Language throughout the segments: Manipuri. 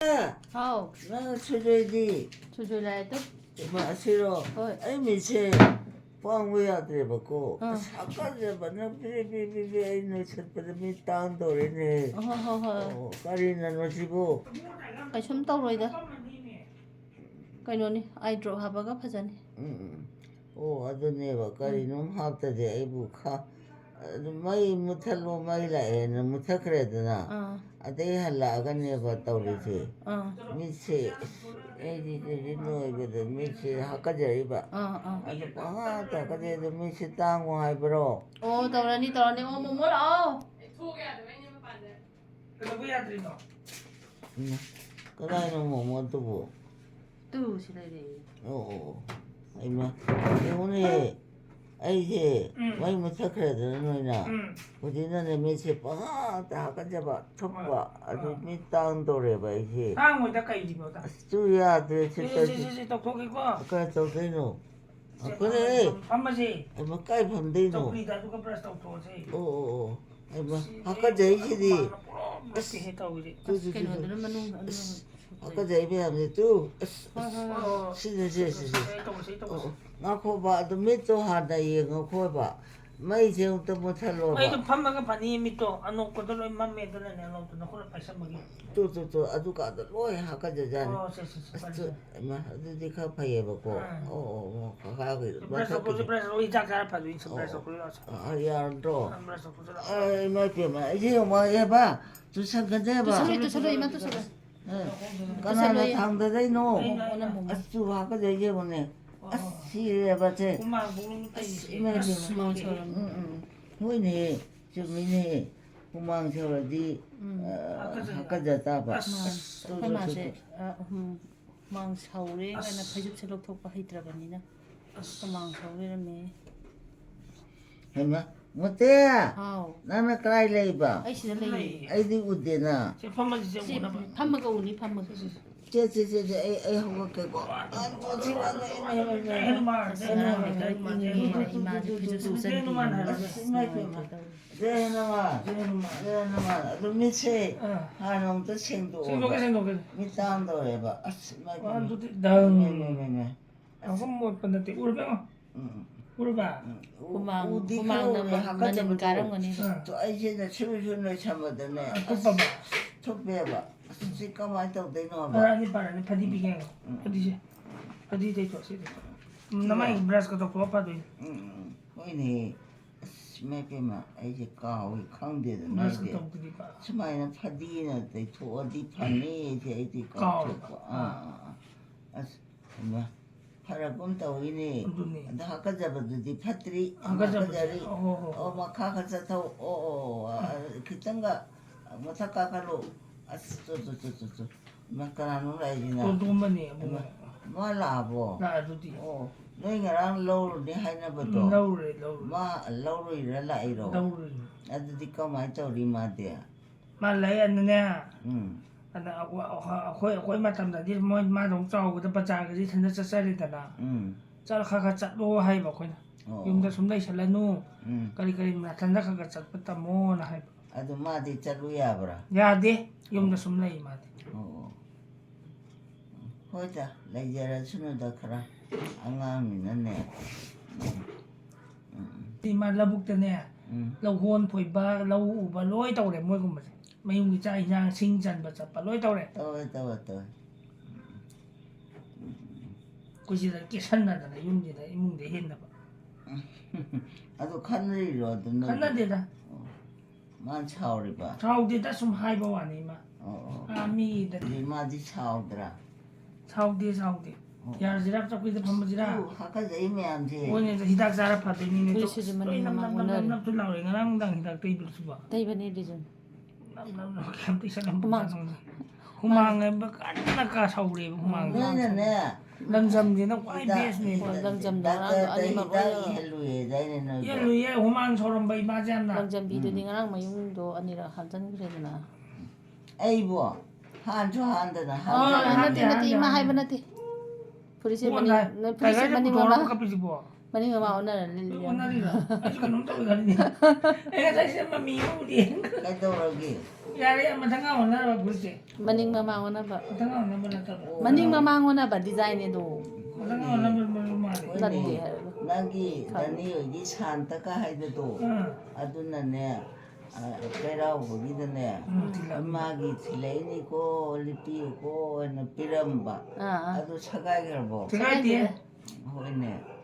ꯍꯥꯎ ꯅꯪ ꯁꯨꯖꯣꯏꯗꯤ ꯁꯨꯖꯣꯏ ꯂꯥꯛꯑꯦ ꯇꯨ ꯃꯥꯁꯤꯔꯣ ꯍꯣꯏ ꯑꯩ ꯃꯤꯠꯁꯦ ꯄꯥꯡꯕ ꯌꯥꯗ꯭ꯔꯦꯕꯀꯣ ꯑꯥ ꯑꯁ ꯍꯥꯀꯠꯆꯕꯅ ꯄꯤꯔꯤ ꯑꯩ ꯅꯣꯏꯁꯠꯄꯗ ꯃꯤꯠ ꯇꯥꯡꯗꯧꯔꯦꯅꯦ ꯍꯣꯏ ꯍꯣꯏ ꯍꯣꯏ ꯑꯣ ꯀꯔꯤꯅꯅꯣ ꯁꯤꯕꯨ ꯀꯩꯁꯨꯝ ꯇꯧꯔꯣꯏꯗ ꯀꯩꯅꯣꯅꯤ ꯑꯥꯏ ꯗ꯭ꯔꯣꯞ ꯍꯥꯞꯄꯒ ꯐꯖꯅꯤ ꯑꯣ ꯑꯗꯨꯅꯦꯕ ꯀꯔꯤꯅꯣꯝ ꯍꯥꯞꯇꯗꯤ ꯑꯩꯕꯨ ꯑꯗꯨ ꯃꯩ ꯃꯨꯠꯊꯠꯂꯣ ꯃꯩ ꯂꯥꯛꯑꯦꯅ ꯃꯨꯠꯊꯠꯈ꯭ꯔꯦꯗꯅ ꯑꯥ ꯑꯗꯩ ꯍꯜꯂꯛꯑꯒꯅꯦꯕ ꯇꯧꯔꯤꯁꯦ ꯑꯥ ꯃꯤꯠꯁꯦ ꯑꯩꯗꯤ ꯅꯣꯏꯕꯗ ꯃꯤꯠꯁꯦ ꯍꯥꯀꯠꯆꯔꯤꯕ ꯑꯥ ꯑꯥ ꯑꯗꯨ ꯄꯪꯍꯥꯠꯇ ꯍꯥꯀꯠꯆꯩ ꯑꯗꯨ ꯃꯤꯠꯁꯦ ꯇꯥꯡꯉꯣ ꯍꯥꯏꯕ꯭ꯔꯣ ꯑꯣ ꯇꯧꯔꯅꯤ ꯇꯧꯔꯅꯤ ꯑꯣ ꯃꯣꯃꯣ ꯂꯥꯛꯑꯣ ꯀꯩꯗꯧꯕ ꯌꯥꯗ꯭ꯔꯤꯅꯣ? ꯀꯗꯥꯏꯅꯣ ꯃꯣꯃꯣꯗꯨꯕꯨ? ꯇꯨ ꯁꯤ ꯂꯩꯔꯦ. ꯑꯣ ꯑꯩꯃ ꯌꯦꯡꯉꯨꯅꯦ ꯑꯩꯁꯦ ꯃꯩ ꯃꯨꯠꯊꯠꯈ꯭ꯔꯦꯗꯅ ꯅꯣꯏꯅ ꯍꯧꯖꯤꯛꯅꯅꯦ ꯃꯤꯠꯁꯦ ꯄꯪꯍꯥꯠꯇ ꯍꯥꯀꯠꯆꯕ ꯊꯨꯞꯄ ꯑꯗꯨ ꯃꯤꯠ ꯇꯥꯡꯗꯧꯔꯦꯕ ꯑꯩꯁꯦ ꯇꯥꯡꯉꯣꯏꯗ ꯀꯩꯒꯤꯅꯣꯗ? ꯑꯁ ꯇꯨ ꯌꯥꯗ꯭ꯔꯦ ꯁꯤ ꯇꯧꯊꯣꯛꯀꯦꯀꯣ. ꯀꯥꯏ ꯇꯧꯗꯣꯏꯅꯣ? ꯑꯩꯈꯣꯏ ꯐꯝꯃꯁꯤ. ꯑꯩꯃ ꯀꯥꯏ ꯐꯝꯗꯣꯏꯅꯣ? ꯆꯧꯀ꯭ꯔꯤꯗ ꯑꯗꯨꯒ ꯕ꯭ꯔꯁ ꯇꯧꯊꯣꯛꯑꯁꯤ. ꯑꯣ ꯑꯩꯃ ꯁꯤꯗꯤ ꯍꯥꯀꯠꯆꯩꯁꯤꯗꯤ ꯍꯨꯃꯥꯡꯅ ꯄꯨꯂꯞ ꯅꯠꯇꯦꯍꯦ ꯇꯧꯔꯤꯁꯤ. ꯑꯁ ꯀꯩꯅꯣꯗꯨꯅ ꯃꯅꯨꯡ ꯑꯁ ꯍꯥꯀꯠꯆꯩ ꯃꯌꯥꯝꯁꯦ ꯇꯨ ꯍꯣꯏ ꯍꯣꯏ ꯍꯣꯏ ꯁꯤꯁꯦ ꯑꯩ ꯇꯧꯔꯁꯤ ꯉꯥꯈꯣꯕ ꯑꯗꯨ ꯃꯤꯠꯇꯣ ꯍꯥꯟꯅ ꯌꯦꯡꯉꯣꯈꯣꯕ ꯃꯩꯁꯦ ꯑꯃꯨꯛꯇ ꯃꯨꯠꯊꯠꯂꯣꯕ ꯑꯩꯗꯣ ꯐꯝꯃꯒ ꯐꯅꯤ ꯃꯤꯠꯇꯣ ꯑꯅꯣꯛꯄꯗꯣ ꯂꯣꯏ ꯃꯝꯃꯦ ꯑꯗꯨꯅꯅꯦ ꯑꯅꯣꯛꯇꯨ ꯅꯈꯨꯠꯅ ꯄꯥꯏꯁꯟꯕꯒꯤ. ꯇꯨ ꯑꯗꯨꯀꯥꯟꯗ ꯂꯣꯏ ꯍꯥꯀꯠꯆꯖꯥꯠꯅꯤ ꯑꯣ ꯁꯤ ꯑꯁ ꯐꯔꯦ. ꯑꯗꯨꯗꯤ ꯈꯔ ꯐꯩꯌꯦꯕꯀꯣ ꯕ꯭ꯔꯁ ꯇꯧꯊꯣꯛꯑꯁꯤ ꯍꯤꯗꯥꯛ ꯆꯥꯔ ꯐꯗꯣꯏꯅꯤ ꯕ꯭ꯔꯁ ꯇꯧꯊꯣꯛꯑꯁꯤ. ꯌꯥꯔꯗ꯭ꯔꯣ ꯕ꯭ꯔꯁ ꯇꯧꯊꯣꯛꯑꯁꯤ ꯑꯩ ꯏꯃꯥ ꯏꯄꯦꯝꯃ ꯑꯩꯁꯦ ꯌꯦꯡꯉꯦꯕ ꯇꯨꯁꯟꯒꯗꯦꯕ ꯇꯨꯁꯜꯂꯣꯏ ꯏꯃꯥ ꯇꯨꯁꯜꯂꯣꯏ ꯀꯅꯥꯅ ꯊꯥꯡꯗꯗꯣꯏꯅꯣ ꯑꯩꯅ ꯑꯁ ꯇꯨ ꯍꯥꯀꯠꯆꯩ ꯌꯦꯡꯉꯨꯅꯦ ꯑꯁ ꯁꯤꯔꯦꯕꯁꯦ ꯍꯨꯃꯥꯡ ꯄꯨꯡꯂꯨꯝ ꯑꯁ ꯇꯩꯔꯤꯁꯦ. ꯏꯃꯥ ꯑꯁ ꯍꯨꯃꯥꯡ ꯁꯧꯔꯝ ꯍꯣꯏꯅꯦꯍꯦ ꯆꯨꯝꯃꯤꯅꯦ ꯍꯨꯃꯥꯡ ꯁꯧꯔꯗꯤ ꯍꯥꯀꯠꯆ ꯇꯥꯕ ꯑꯩꯈꯣꯏ ꯃꯥꯁꯦ ꯍꯨꯃꯥꯡ ꯁꯧꯔꯦ ꯀꯥꯏꯅ ꯐꯩꯖꯨꯞꯁꯦ ꯂꯧꯊꯣꯛꯄ ꯍꯩꯇ꯭ꯔꯕꯅꯤꯅ ꯍꯨꯃꯥꯡ ꯁꯧ ꯂꯩꯔꯝꯃꯦ. ꯍꯩꯃ ꯃꯨꯠꯇꯦ ꯍꯥꯎ ꯅꯪꯅ ꯀꯗꯥꯏ ꯂꯩꯕ? ꯑꯩ ꯁꯤꯗ ꯂꯩꯌꯦ. ꯑꯩꯗꯤ ꯎꯗꯦꯅ. ꯁꯤ ꯐꯝꯃꯁꯤ ꯁꯤ ꯁꯤ ꯎꯅꯕ. ꯐꯝꯃꯒ ꯎꯅꯤ ꯐꯝꯃꯒ. ꯆꯦ ꯑꯩ ꯍꯧꯒꯠꯀꯦꯀꯣ ꯑꯁ ꯉꯔꯥꯡꯗꯤ ꯈꯔ ꯏꯪꯉꯦꯅ ꯏꯃꯥꯁꯦ ꯐꯩꯖꯨꯞ ꯁꯨꯞꯆꯟꯕꯤꯕꯅꯤ. ꯑꯁ ꯅꯨꯡꯉꯥꯏꯇꯦ ꯇꯧꯔꯤꯁꯦ. ꯑꯗꯨ ꯃꯤꯠꯁꯦ ꯍꯥꯟꯅ ꯑꯃꯨꯛꯇ ꯁꯦꯡꯗꯣꯛꯑꯣꯕ ꯁꯦꯡꯗꯣꯛꯀꯦ. ꯃꯤꯠ ꯇꯥꯡꯗꯧꯔꯦꯕ ꯑꯁ ꯑꯗꯨꯗꯤ ꯗꯪ. ꯏꯃꯥꯏ ꯌꯥꯝ ꯃꯣꯠꯄ ꯅꯠꯇꯦ ꯎꯔꯕ ꯌꯦꯡꯉꯣ. ꯎꯔꯕ? ꯎꯗꯤ ꯈꯔ ꯍꯨꯃꯥꯡꯅ ꯎꯔꯦ ꯃꯅꯤꯟ ꯍꯥꯀꯠꯆꯕꯗꯣ ꯀꯥꯔꯝꯒꯅꯤꯕ. ꯑꯩꯁꯤꯅ ꯁꯨꯔ ꯅꯣꯏꯁꯟꯕꯗꯅꯦ ꯊꯨꯞꯄꯕ? ꯊꯨꯞꯄꯦꯕ ꯁꯤ ꯀꯃꯥꯏꯅ ꯇꯧꯗꯣꯏꯅꯣꯕ? ꯐꯔꯅꯤ ꯐꯗꯤ ꯄꯤꯒꯦ ꯌꯦꯡꯉꯣ. ꯐꯗꯤꯁꯦ ꯐꯗꯤ ꯇꯩꯊꯣꯛ ꯁꯤ ꯅꯃꯥꯏ ꯕ꯭ꯔꯁꯀ ꯇꯧꯊꯣꯛꯑ ꯐꯗꯣꯏꯅꯤ. ꯍꯣꯏꯅꯦ ꯑꯁ ꯏꯃꯥꯏ ꯄꯦꯝꯃ ꯑꯩꯁꯦ ꯀꯥꯎꯏ ꯈꯪꯗꯦꯗꯅ ꯕ꯭ꯔꯁꯀ ꯑꯩꯗꯤ ꯇꯧꯗ꯭ꯔꯤꯕ. ꯁꯨꯃꯥꯏꯅ ꯐꯗꯤꯅ ꯇꯩꯊꯣꯛꯑꯗꯤ ꯐꯅꯤꯁꯦ ꯑꯩꯗꯤ ꯀꯥꯎꯔꯕ? ꯀꯥꯎꯊꯣꯛꯄ ꯑꯁ ꯏꯃꯥ ꯐꯔꯛꯄꯒꯨꯝ ꯇꯧꯏꯅꯦ ꯑꯗꯨꯅꯤ. ꯑꯗ ꯍꯥꯀꯠꯆꯕꯗꯨꯗꯤ ꯐꯠꯇ꯭ꯔꯤ ꯍꯥꯀꯠꯆꯕꯁꯦ. ꯍꯥꯀꯠꯆꯔꯤ ꯑꯣ. ꯃꯈꯥ ꯈꯔ ꯆꯠꯊꯧ ꯈꯤꯇꯪꯒ ꯃꯊꯛ ꯀꯥꯈꯠꯂꯨ ꯑꯁ ꯆꯨ ꯀꯅꯥꯅꯣ ꯂꯥꯛꯏꯁꯤꯅ ꯇꯣꯝꯕꯅꯤ ꯑꯕꯨꯡꯉꯣ. ꯃꯥ ꯂꯥꯛꯑꯕꯣ? ꯂꯥꯛꯑꯗꯨꯗꯤ. ꯑꯣ ꯅꯣꯏ ꯉꯔꯥꯡ ꯂꯧꯔꯨꯅꯤ ꯍꯥꯏꯅꯕꯗꯣ ꯂꯧꯔꯨꯔꯦ. ꯃꯥ ꯂꯧꯔꯨꯏꯔꯥ ꯂꯥꯛꯏꯔꯣ? ꯂꯧꯔꯨꯔꯤꯅꯤ. ꯑꯗꯨꯗꯤ ꯀꯃꯥꯏꯅ ꯇꯧꯔꯤ ꯃꯥꯗꯤ? ꯃꯥ ꯂꯩ ꯑꯗꯨꯅꯦ. ꯎꯝ. ꯑꯗ ꯑꯩꯈꯣꯏ ꯃꯇꯝꯗꯗꯤ ꯃꯥꯗꯧ ꯆꯥꯎꯕꯗ ꯕꯖꯥꯔꯒꯁꯤ ꯏꯊꯟꯇ ꯆꯠꯆꯔꯦꯗꯅ. ꯈꯔ ꯆꯠꯂꯣ ꯍꯥꯏꯕ ꯑꯩꯈꯣꯏꯅ. ꯌꯨꯝꯗ ꯁꯨꯝ ꯂꯩꯁꯜꯂꯅꯨ. ꯀꯔꯤ ꯅꯥꯊꯟꯗ ꯈꯔ ꯆꯠꯄ ꯇꯝꯃꯣꯅ ꯍꯥꯏꯕ. ꯑꯗꯨ ꯃꯥꯗꯤ ꯆꯠꯂꯨ ꯌꯥꯕ꯭ꯔꯥ? ꯌꯥꯗꯦ. ꯌꯨꯝꯗ ꯁꯨꯝ ꯂꯩ ꯃꯥꯗꯤ. ꯑꯣ ꯍꯣꯏꯗ ꯂꯩꯖꯔꯁꯅꯨꯗ ꯈꯔ ꯑꯉꯥꯡꯅꯤꯅꯅꯦ. ꯃꯥ ꯂꯧꯕꯨꯛꯇꯅꯦ ꯂꯧꯍꯣꯟ ꯐꯣꯏꯕ ꯂꯧ ꯎꯕ ꯂꯣꯏ ꯇꯧꯔꯦ ꯃꯣꯏꯒꯨꯝꯕꯁꯦ. ꯃꯌꯨꯝꯒꯤ ꯆꯥꯛ ꯏꯟꯁꯥꯡ ꯁꯤꯡ ꯆꯟꯕ ꯆꯠꯄ ꯂꯣꯏ ꯇꯧꯔꯦ. ꯇꯧꯋꯦ. ꯑꯩꯈꯣꯏ ꯁꯤꯗ ꯀꯦꯁꯟꯅꯗꯅ ꯌꯨꯝꯁꯤꯗ ꯏꯃꯨꯡꯗ ꯍꯦꯟꯅꯕ. ꯑꯗꯨ ꯈꯟꯅꯔꯤꯔꯣ ꯑꯗꯨ ꯅꯣꯏ? ꯈꯟꯅꯗꯦꯗ. ꯃꯥꯅ ꯁꯥꯎꯔꯤꯕ? ꯁꯥꯎꯗꯦꯗ ꯁꯨꯝ ꯍꯥꯏꯕ ꯋꯥꯅꯤ ꯃꯥ. ꯃꯤꯗꯗꯤ. ꯃꯥꯗꯤ ꯁꯥꯎꯗ꯭ꯔꯥ? ꯁꯥꯎꯗꯦ. ꯌꯥꯔꯁꯤꯔꯥ ꯆꯧꯀ꯭ꯔꯤꯗ ꯐꯝꯃꯁꯤꯔꯥ? ꯍꯥꯀꯠꯆꯩ ꯃꯌꯥꯝꯁꯦ. ꯍꯣꯏꯅꯦ ꯍꯤꯗꯥꯛ ꯆꯥꯔ ꯐꯗꯣꯏꯅꯤꯅꯦ. ꯐꯨꯔꯤꯠꯁꯤꯁꯨ ꯃꯅꯤꯡ ꯃꯃꯥꯡ ꯑꯣꯟꯅꯔꯦ. ꯅꯞꯁꯨ ꯂꯥꯎꯔꯦ ꯉꯔꯥꯡ ꯅꯨꯡꯗꯥꯡ ꯍꯤꯗꯥꯛ ꯇꯩꯕꯗꯨꯁꯨꯕ. ꯇꯩꯕꯅꯦ ꯗꯤꯖꯟ. ꯀꯌꯥꯝ ꯇꯩꯁꯜꯂꯝꯕꯖꯥꯠꯅꯣ. ꯍꯨꯃꯥꯡ ꯍꯥꯏꯕ ꯀꯟꯅ ꯁꯧꯔꯦꯕ ꯍꯨꯃꯥꯡꯁꯦ. ꯅꯣꯏꯅꯅꯦ ꯂꯪꯖꯝꯁꯤꯅ ꯈ꯭ꯋꯥꯏ ꯕꯦꯁꯅꯦ. ꯂꯪꯖꯝꯗꯣ ꯉꯔꯥꯡꯗꯣ ꯑꯅꯤꯃꯛ ꯂꯣꯏꯅ ꯏꯍꯜꯂꯨꯏꯗꯥꯏꯅꯦ ꯅꯣꯏꯕꯣ? ꯌꯦꯜꯂꯨꯌꯦ ꯍꯨꯃꯥꯡ ꯁꯧꯔꯝꯕ ꯏꯃꯥꯁꯦ ꯌꯥꯝꯅ. ꯂꯪꯖꯝꯕꯤꯗꯨꯗꯤ ꯉꯔꯥꯡ ꯃꯌꯨꯡꯗꯣ ꯑꯅꯤꯔꯛ ꯍꯥꯞꯆꯤꯟꯈ꯭ꯔꯦꯗꯅ. ꯑꯩꯕꯣ ꯍꯥꯟꯁꯨ ꯍꯥꯟꯗꯅ ꯅꯠꯇꯦ ꯏꯃꯥ ꯍꯥꯏꯕ ꯅꯠꯇꯦ. ꯐꯨꯔꯤꯠꯁꯦ ꯃꯅꯤꯡ ꯇꯥꯏꯒꯔꯁꯦ ꯃꯃꯥꯡ ꯄꯨꯊꯣꯛꯑꯒ ꯀꯞꯄꯤꯁꯤꯕꯣ? ꯃꯅꯤꯡ ꯃꯃꯥꯡ ꯑꯣꯟꯅꯔ ꯂꯤꯜꯂꯤ 오늘이라 아주 그놈 또 가리니 내가 다시 한번 미우디 ꯀꯩꯗꯧꯔꯒꯦ 야래 한번 잠깐 오늘아 볼지 ꯃꯅꯤꯡ ꯃꯃꯥꯡ ꯑꯣꯟꯅꯕ 잠깐 오늘 나타나 ꯃꯅꯤꯡ ꯃꯃꯥꯡ 오나봐 디자인에도 잠깐 오늘 뭐 말이 ꯅꯠꯇꯦ ꯍꯥꯏꯕ ꯅꯪꯒꯤ ꯅꯅꯤ ꯍꯣꯏꯒꯤ ꯁꯥꯟꯇꯀ ꯍꯥꯏꯕꯗꯣ ꯑꯗꯨꯅꯅꯦ ꯆꯩꯔꯥꯎꯕꯒꯤꯗꯅꯦ ꯃꯥꯒꯤ ꯊꯤꯜꯂꯛꯏꯅꯤꯀꯣ ꯂꯤꯄꯤꯌꯨꯀꯣ ꯍꯥꯏꯅ ꯄꯤꯔꯝꯕ ꯑꯗꯨ ꯁꯒꯥꯏꯈ꯭ꯔꯕꯣ 제가이디 ꯍꯣꯏꯅꯦ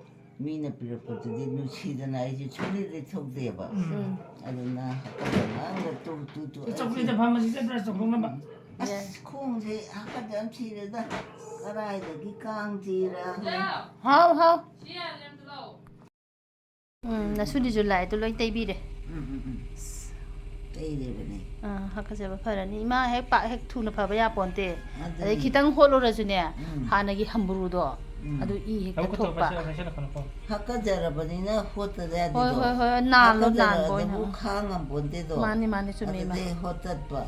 ꯃꯤꯅ ꯄꯤꯔꯛꯄꯗꯨꯗꯤ ꯅꯨꯡꯁꯤꯗꯅ ꯑꯩꯁꯦ ꯁꯨꯡꯂꯤꯗꯤ ꯊꯧꯗꯦꯕ ꯑꯗꯨꯅ ꯍꯥꯀꯠꯆ ꯇꯨ 저쪽에서 밤에 진짜 그랬어 그러면 ꯑꯁ ꯈꯣꯡꯁꯦ ꯍꯥꯀꯠꯆ ꯌꯥꯝ ꯊꯤꯔꯦꯗ ꯀꯗꯥꯏꯗꯒꯤ ꯀꯥꯡ ꯆꯤꯔꯥ ꯍꯥꯎ ꯍꯥꯎ ꯅꯁꯨꯗꯤꯁꯨ ꯂꯥꯏꯗꯣ ꯂꯣꯏ ꯇꯩꯕꯤꯔꯦ ꯇꯩꯔꯦꯕꯅꯦ ꯍꯥꯀꯠꯆꯕ ꯐꯔꯅꯤ ꯏꯃꯥ ꯍꯦꯛ ꯄꯥꯛ ꯍꯦꯛ ꯊꯨꯅ ꯐꯕ ꯌꯥꯄꯣꯟꯇꯦ ꯑꯗꯩ ꯈꯤꯇꯪ ꯍꯣꯠꯂꯨꯔꯁꯨꯅꯦ ꯍꯥꯟꯅꯒꯤ ꯍꯝꯕꯨꯔꯨꯗꯣ ꯑꯗꯨ ꯏ ꯍꯦꯛꯇ ꯊꯣꯛꯄ ꯍꯥꯀꯠꯆꯔꯕꯅꯤꯅ ꯍꯣꯠꯇꯗ ꯌꯥꯗꯦꯗꯣ ꯍꯣꯏ ꯍꯣꯏ ꯍꯣꯏ ꯅꯥꯟꯕ ꯅꯥꯟꯕ ꯑꯣꯏꯅ ꯑꯗꯨꯕꯨ ꯈꯥꯡꯉꯝꯄꯣꯟꯇꯦꯗꯣ ꯃꯥꯅꯤ ꯃꯥꯅꯤ ꯆꯨꯝꯃꯤ ꯏꯃꯥ ꯑꯗꯨꯗꯩ ꯍꯣꯠꯇꯠꯄ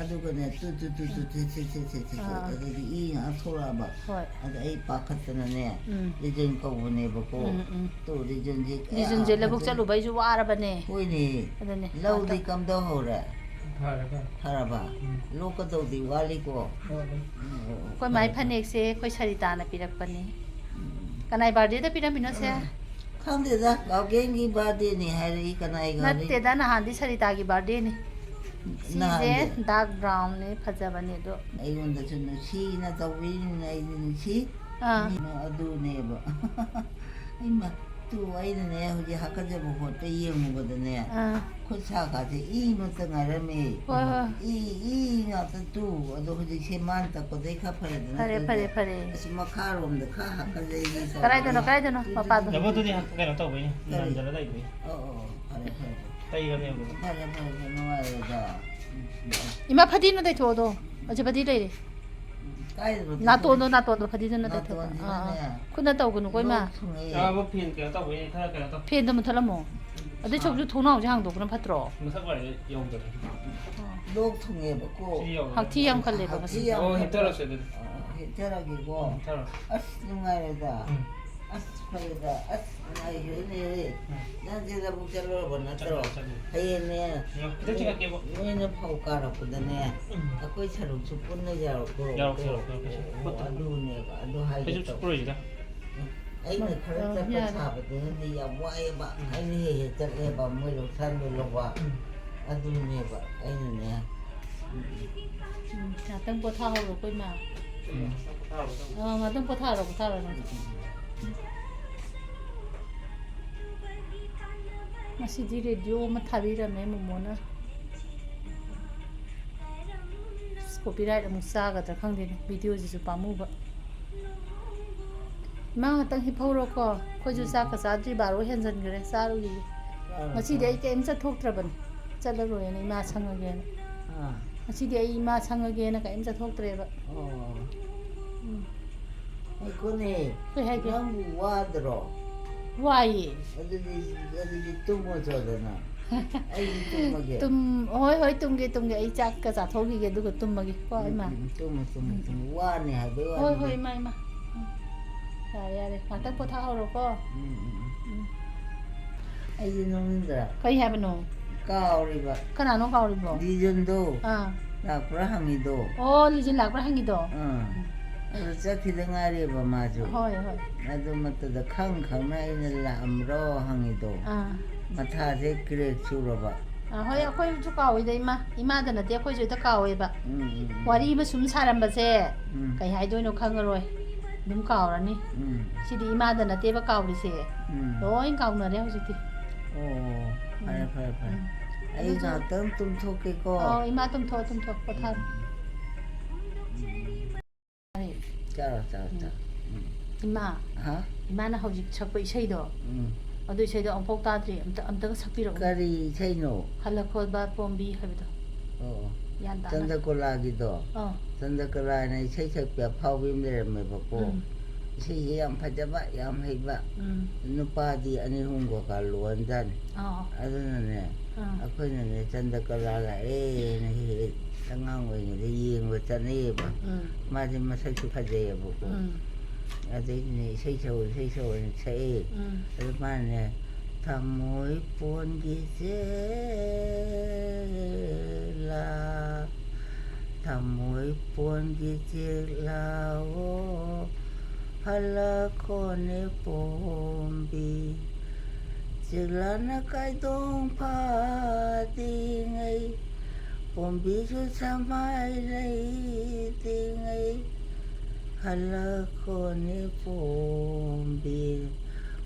ꯑꯗꯨꯒꯅꯦ ꯇꯨ ꯑꯗꯨꯗꯤ ꯏ ꯉꯥꯛ ꯊꯣꯛꯂꯛꯑꯕ ꯍꯣꯏ ꯑꯗ ꯑꯩ ꯄꯥꯈꯠꯇꯅꯅꯦ ꯔꯤꯖꯟ ꯀꯧꯕꯅꯦꯕꯀꯣ ꯇꯨ ꯔꯤꯖꯟꯁꯦ ꯔꯤꯖꯟꯁꯦ ꯂꯧꯕꯨꯛ ꯆꯠꯂꯨꯕꯩꯁꯨ ꯋꯥꯔꯕꯅꯦ ꯍꯣꯏꯅꯦ ꯑꯗꯨꯅꯦ ꯂꯧꯗꯤ ꯀꯝꯗꯧꯍꯧꯔꯦ 그래 ꯐꯔꯕ ꯂꯣꯛꯀꯗꯧꯗꯤ ꯋꯥꯠꯂꯤꯀꯣ ꯑꯩꯈꯣꯏ ꯃꯥꯏ ꯐꯅꯦꯛꯁꯦ ꯑꯩꯈꯣꯏ ꯁꯔꯤꯇꯥꯅ ꯄꯤꯔꯛꯄꯅꯤ ꯀꯅꯥꯏ ꯕꯥꯔꯗꯦꯗ ꯄꯤꯔꯝꯃꯤꯅꯣ ꯁꯦ ꯈꯪꯗꯦꯗ ꯒꯥꯎꯒꯦꯟꯒꯤ ꯕꯥꯔꯗꯦꯅꯤ ꯍꯥꯏꯔꯛꯏ ꯀꯅꯥꯏꯒ ꯅꯠꯇꯦꯗ ꯅꯍꯥꯟꯗꯤ ꯁꯔꯤꯇꯥꯒꯤ ꯕꯥꯔꯗꯦꯅꯤ ꯁꯤꯁꯦ ꯗꯥꯔꯛ ꯕ꯭ꯔꯥꯎꯟꯅꯤ ꯐꯖꯕꯅꯤ ꯑꯗꯣ ꯑꯩꯉꯣꯟꯗꯁꯨ ꯅꯨꯡꯁꯤꯅ ꯇꯧꯕꯤꯔꯤꯅꯤꯅ ꯑꯩꯗꯤ ꯅꯨꯡꯁꯤ ꯑꯗꯨꯅꯦꯕ ꯑꯩꯅꯅꯦ ꯍꯧꯖꯤꯛ ꯍꯥꯀꯠꯆꯕ ꯈꯣꯠꯄ ꯌꯦꯡꯉꯨꯕꯗꯅꯦ ꯈꯨꯠ ꯁꯥꯒꯥꯁꯦ ꯏ ꯉꯥꯛꯇ ꯉꯥꯏꯔꯝꯃꯦ ꯍꯣꯏ ꯍꯣꯏ 이 나도 또 어도 그지 세만 딱 거기 카페에도 ꯐꯔꯦ 그래서 막 가로인데 가 하까지 얘기해서 그라이드노 빠빠도 여보들이 그냥 또 보이니 남자라 이거 그래 이거는 너와다 이마 파디노 돼 줘도 어제 파디 돼 나또도 파디노 돼 줘. kunna tau kunu koi ma 야뭐 핀 그냥 또 보이니 타 그냥 또 pen da muthala mo ade chokju thona uje hang do kuna phatro 무슨 거야 영들 녹 통해 먹고 hakthi yang khalle ba 어 힘들었어요 힘들어기고 힘들어 아스 누가래다 아스 파이다 아스 나이네 난 제가 목자로 보나더러 하이네 대체가 깨고 얘는 파고 깔았거든요 아까 차로 죽분내 자고 아두네 아두 하이 해줄 축구로지다 아이는 그렇게 잡았는데 야 와해봐 아이는 해봐 뭐로 산으로 봐 아두네 봐 아이는 cha tang po tha ho koi ma ma tang po tha ro masidi radio ma thabira me momona copyright amu saga ta khangde video ji su pamu ba ma tang hi phoro ko khoju sa ka sa ji baro henjan gre saru gi masidi ai kem cha thok traban chala ro ne ma sanga ge masidi ai ma sanga ge na ka em cha thok tre ba ai kone kai hai ge yang wadro wai 어디 tummo 저러나 ai tummo게 tum hoi tumge ai chak ka cha thogi ge du ko tummagi ko ai ma tummo 와네 하도 hoi ma yare ma ta po tha ho ko ai nomindra kai ha bano 까오리바 kana no ka ri bo 리전도 ah 나프라항이도 oh lijin lak pra hangi do 그래서 저기등아리바 마주 hoi 나도 맞다 캉캉나 이는 람로 항이도 ah 마타제 그래 주로바 hoi akhoi chu ka oi dai ima da na te akhoi ju ta ka oi ba wari ma sum saram ba se kai hai doi no khang roi dum ka ra ni sidi ima da na te ba ka ri se loi ka na re hu ti 오 파래 아이가 뜸 톡이고 ima tum tho ko tha 짜라 ima 하 ima na hojik chakpa isai do adu isai do ampok ta tri amta ka sakpi ro 까리 체이노 hala khol ba pombi habido 어 yan da 전자콜라기도 전자콜라네 체체뼈 파우빔 내면 먹고 시 양 파자바 양 해봐 누파디 아니 홍고 갈로한단 아드네 아코네 전자콜라라 에네 상황 외에 이행 왔잖아요 마지막 살수 가져야 보고 ꯑꯗꯩꯅꯦ ꯏꯁꯩ ꯁꯛꯑꯣꯅ ꯁꯛꯑꯦ ꯑꯗꯨ ꯃꯥꯅꯅꯦ ꯊꯃꯣꯏ ꯄꯣꯟꯒꯤ ꯆꯦꯛꯂꯥ ꯊꯃꯣꯏ ꯄꯣꯟꯒꯤ ꯆꯦꯛꯂꯥꯋꯣ ꯍꯜꯂꯛꯈꯣꯅꯦ ꯄꯣꯝꯕꯤ ꯆꯦꯛꯂꯥꯅ ꯀꯥꯏꯗꯣꯡ ꯐꯥꯗꯤꯉꯩ ꯄꯣꯝꯕꯤꯁꯨ ꯁꯃꯥꯏ ꯂꯩꯇꯤꯉꯩ ꯍꯜꯂꯛꯈꯣꯅꯦ ꯄꯣꯝꯕꯤ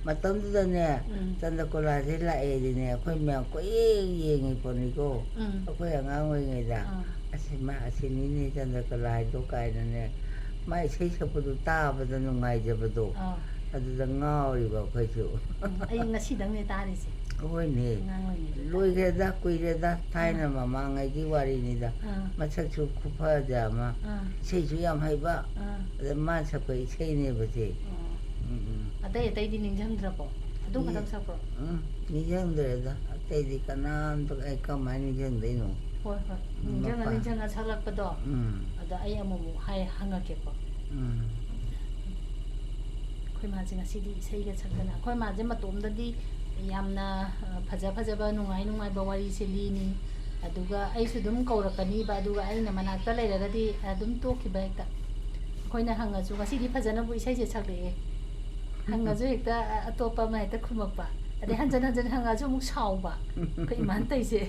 ꯃꯇꯝꯗꯨꯗꯅꯦ ꯆꯟꯗ꯭ꯔꯀꯣꯂꯥꯁꯦ ꯂꯥꯛꯑꯦꯗꯤꯅꯦ ꯑꯩꯈꯣꯏ ꯃꯌꯥꯝ ꯀꯣꯏꯌꯦꯡ ꯌꯦꯡꯉꯤ ꯄꯣꯠꯅꯤꯀꯣ ꯑꯩꯈꯣꯏ ꯑꯉꯥꯡ ꯑꯣꯏꯔꯤꯉꯩꯗ ꯑꯁꯤꯅꯤꯅꯦ ꯆꯟꯗ꯭ꯔꯀꯣꯂꯥ ꯍꯥꯏꯗꯣ ꯀꯥꯏꯅꯅꯦ ꯃꯥ ꯏꯁꯩ ꯁꯛꯄꯗꯣ ꯇꯥꯕꯗ ꯅꯨꯡꯉꯥꯏꯖꯕꯗꯣ ꯑꯗꯨꯗ ꯉꯥꯎꯔꯤꯕ ꯑꯩꯈꯣꯏꯁꯨ ꯑꯩ ꯉꯁꯤꯗꯪꯅꯦ ꯇꯥꯔꯤꯁꯦ ꯍꯣꯏꯅꯦ ꯂꯣꯏꯈ꯭ꯔꯦꯗ ꯀꯨꯏꯔꯦꯗ ꯊꯥꯏꯅ ꯃꯃꯥꯡꯉꯩꯒꯤ ꯋꯥꯔꯤꯅꯤꯗ ꯃꯁꯛꯁꯨ ꯈꯨꯐꯖ ꯑꯃ ꯏꯁꯩꯁꯨ ꯌꯥꯝ ꯍꯩꯕ ꯑꯗ ꯃꯥ ꯁꯛꯄ ꯏꯁꯩꯅꯦꯕꯁꯦ ꯑꯇꯩ ꯑꯇꯩꯗꯤ ꯅꯤꯡꯁꯤꯡꯗ꯭ꯔꯕꯣ ꯑꯗꯨ ꯈꯛꯇꯪ ꯁꯛꯄ꯭ꯔꯣ ꯅꯤꯡꯁꯤꯡꯗ꯭ꯔꯦꯗ ꯑꯇꯩꯗꯤ ꯀꯅꯥꯝꯇ ꯑꯩ ꯀꯃꯥꯏꯅ ꯅꯤꯡꯁꯤꯡꯗꯣꯏꯅꯣ ꯍꯣꯏ ꯍꯣꯏ ꯅꯤꯡꯁꯤꯡꯉ ꯁꯛꯂꯛꯄꯗꯣ ꯑꯗ ꯑꯩ ꯑꯃꯨꯛ ꯍꯪꯉꯛꯀꯦꯀꯣ ꯑꯩꯈꯣꯏ ꯃꯥꯁꯦ ꯉꯁꯤꯗꯤ ꯏꯁꯩꯒ ꯁꯛꯇꯅ ꯑꯩꯈꯣꯏ ꯃꯥꯁꯦ ꯃꯇꯣꯝꯗꯗꯤ ꯌꯥꯝꯅ ꯐꯖꯕ ꯅꯨꯡꯉꯥꯏꯕ ꯋꯥꯔꯤꯁꯦ ꯂꯤꯅꯤ ꯑꯗꯨꯒ ꯑꯩꯁꯨ ꯑꯗꯨꯝ ꯀꯧꯔꯛꯀꯅꯤꯕ ꯑꯗꯨꯒ ꯑꯩꯅ ꯃꯅꯥꯛꯇ ꯂꯩꯔꯒꯗꯤ ꯑꯗꯨꯝ ꯇꯣꯛꯈꯤꯕ ꯍꯦꯛꯇ ꯑꯩꯈꯣꯏꯅ ꯍꯪꯉꯁꯨ ꯉꯁꯤꯗꯤ ꯐꯖꯅꯕꯨ ꯏꯁꯩꯁꯦ ꯁꯛꯂꯛꯑꯦ ꯍꯪꯉꯁꯨ ꯍꯦꯛꯇ ꯑꯇꯣꯞꯄ ꯑꯃ ꯍꯦꯛꯇ ꯈꯨꯝꯃꯛꯄ ꯑꯗꯩ ꯍꯟꯖꯟ ꯍꯪꯉꯁꯨ ꯑꯃꯨꯛ ꯁꯥꯎꯕ ꯑꯩꯈꯣই ꯏꯃꯥꯟ ꯇꯩꯁꯦ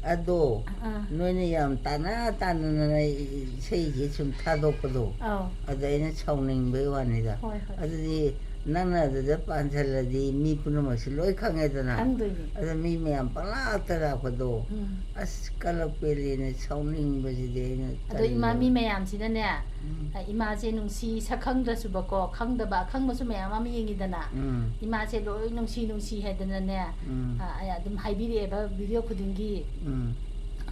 ꯑꯗꯣ ꯅꯣꯏꯅ ꯌꯥꯝ ꯇꯥꯟꯅꯅ ꯏꯁꯩꯁꯦ ꯁꯨꯝ ꯊꯥꯗꯣꯛꯄꯗꯣ ꯑꯗ ꯑꯩꯅ ꯁꯥꯎꯅꯤꯡꯕꯩ ꯋꯥꯅꯤꯗ ꯑꯗꯨꯗꯤ ꯅꯪꯅ ꯑꯗꯨꯗ ꯄꯥꯟꯁꯤꯜꯂꯗꯤ ꯃꯤ ꯄꯨꯝꯅꯃꯛꯁꯤ ꯂꯣꯏ ꯈꯪꯉꯦꯗꯅ ꯑꯗ ꯃꯤ ꯃꯌꯥꯝ ꯄꯪꯂꯥꯛꯇ ꯂꯥꯛꯄꯗꯣ ꯑꯁ ꯀꯜꯂꯛꯄꯦꯜꯂꯤꯅ ꯁꯥꯎꯅꯤꯡꯕꯁꯤꯗꯤ ꯑꯩꯅ ꯑꯗꯣ ꯏꯃꯥ ꯃꯤ ꯃꯌꯥꯝꯁꯤꯅꯅꯦ ꯏꯃꯥꯁꯦ ꯅꯨꯡꯁꯤ ꯁꯛꯈꯪꯗ꯭ꯔꯁꯨꯕꯀꯣ ꯈꯪꯗꯕ ꯑꯈꯪꯕꯁꯨ ꯃꯌꯥꯝ ꯑꯃ ꯌꯦꯡꯉꯤꯗꯅ ꯏꯃꯥꯁꯦ ꯂꯣꯏ ꯅꯨꯡꯁꯤ ꯍꯥꯏꯗꯅꯅꯦ ꯑꯗꯨꯝ ꯍꯥꯏꯕꯤꯔꯛꯑꯦꯕ ꯚꯤꯗꯤꯑꯣ ꯈꯨꯗꯤꯡꯒꯤ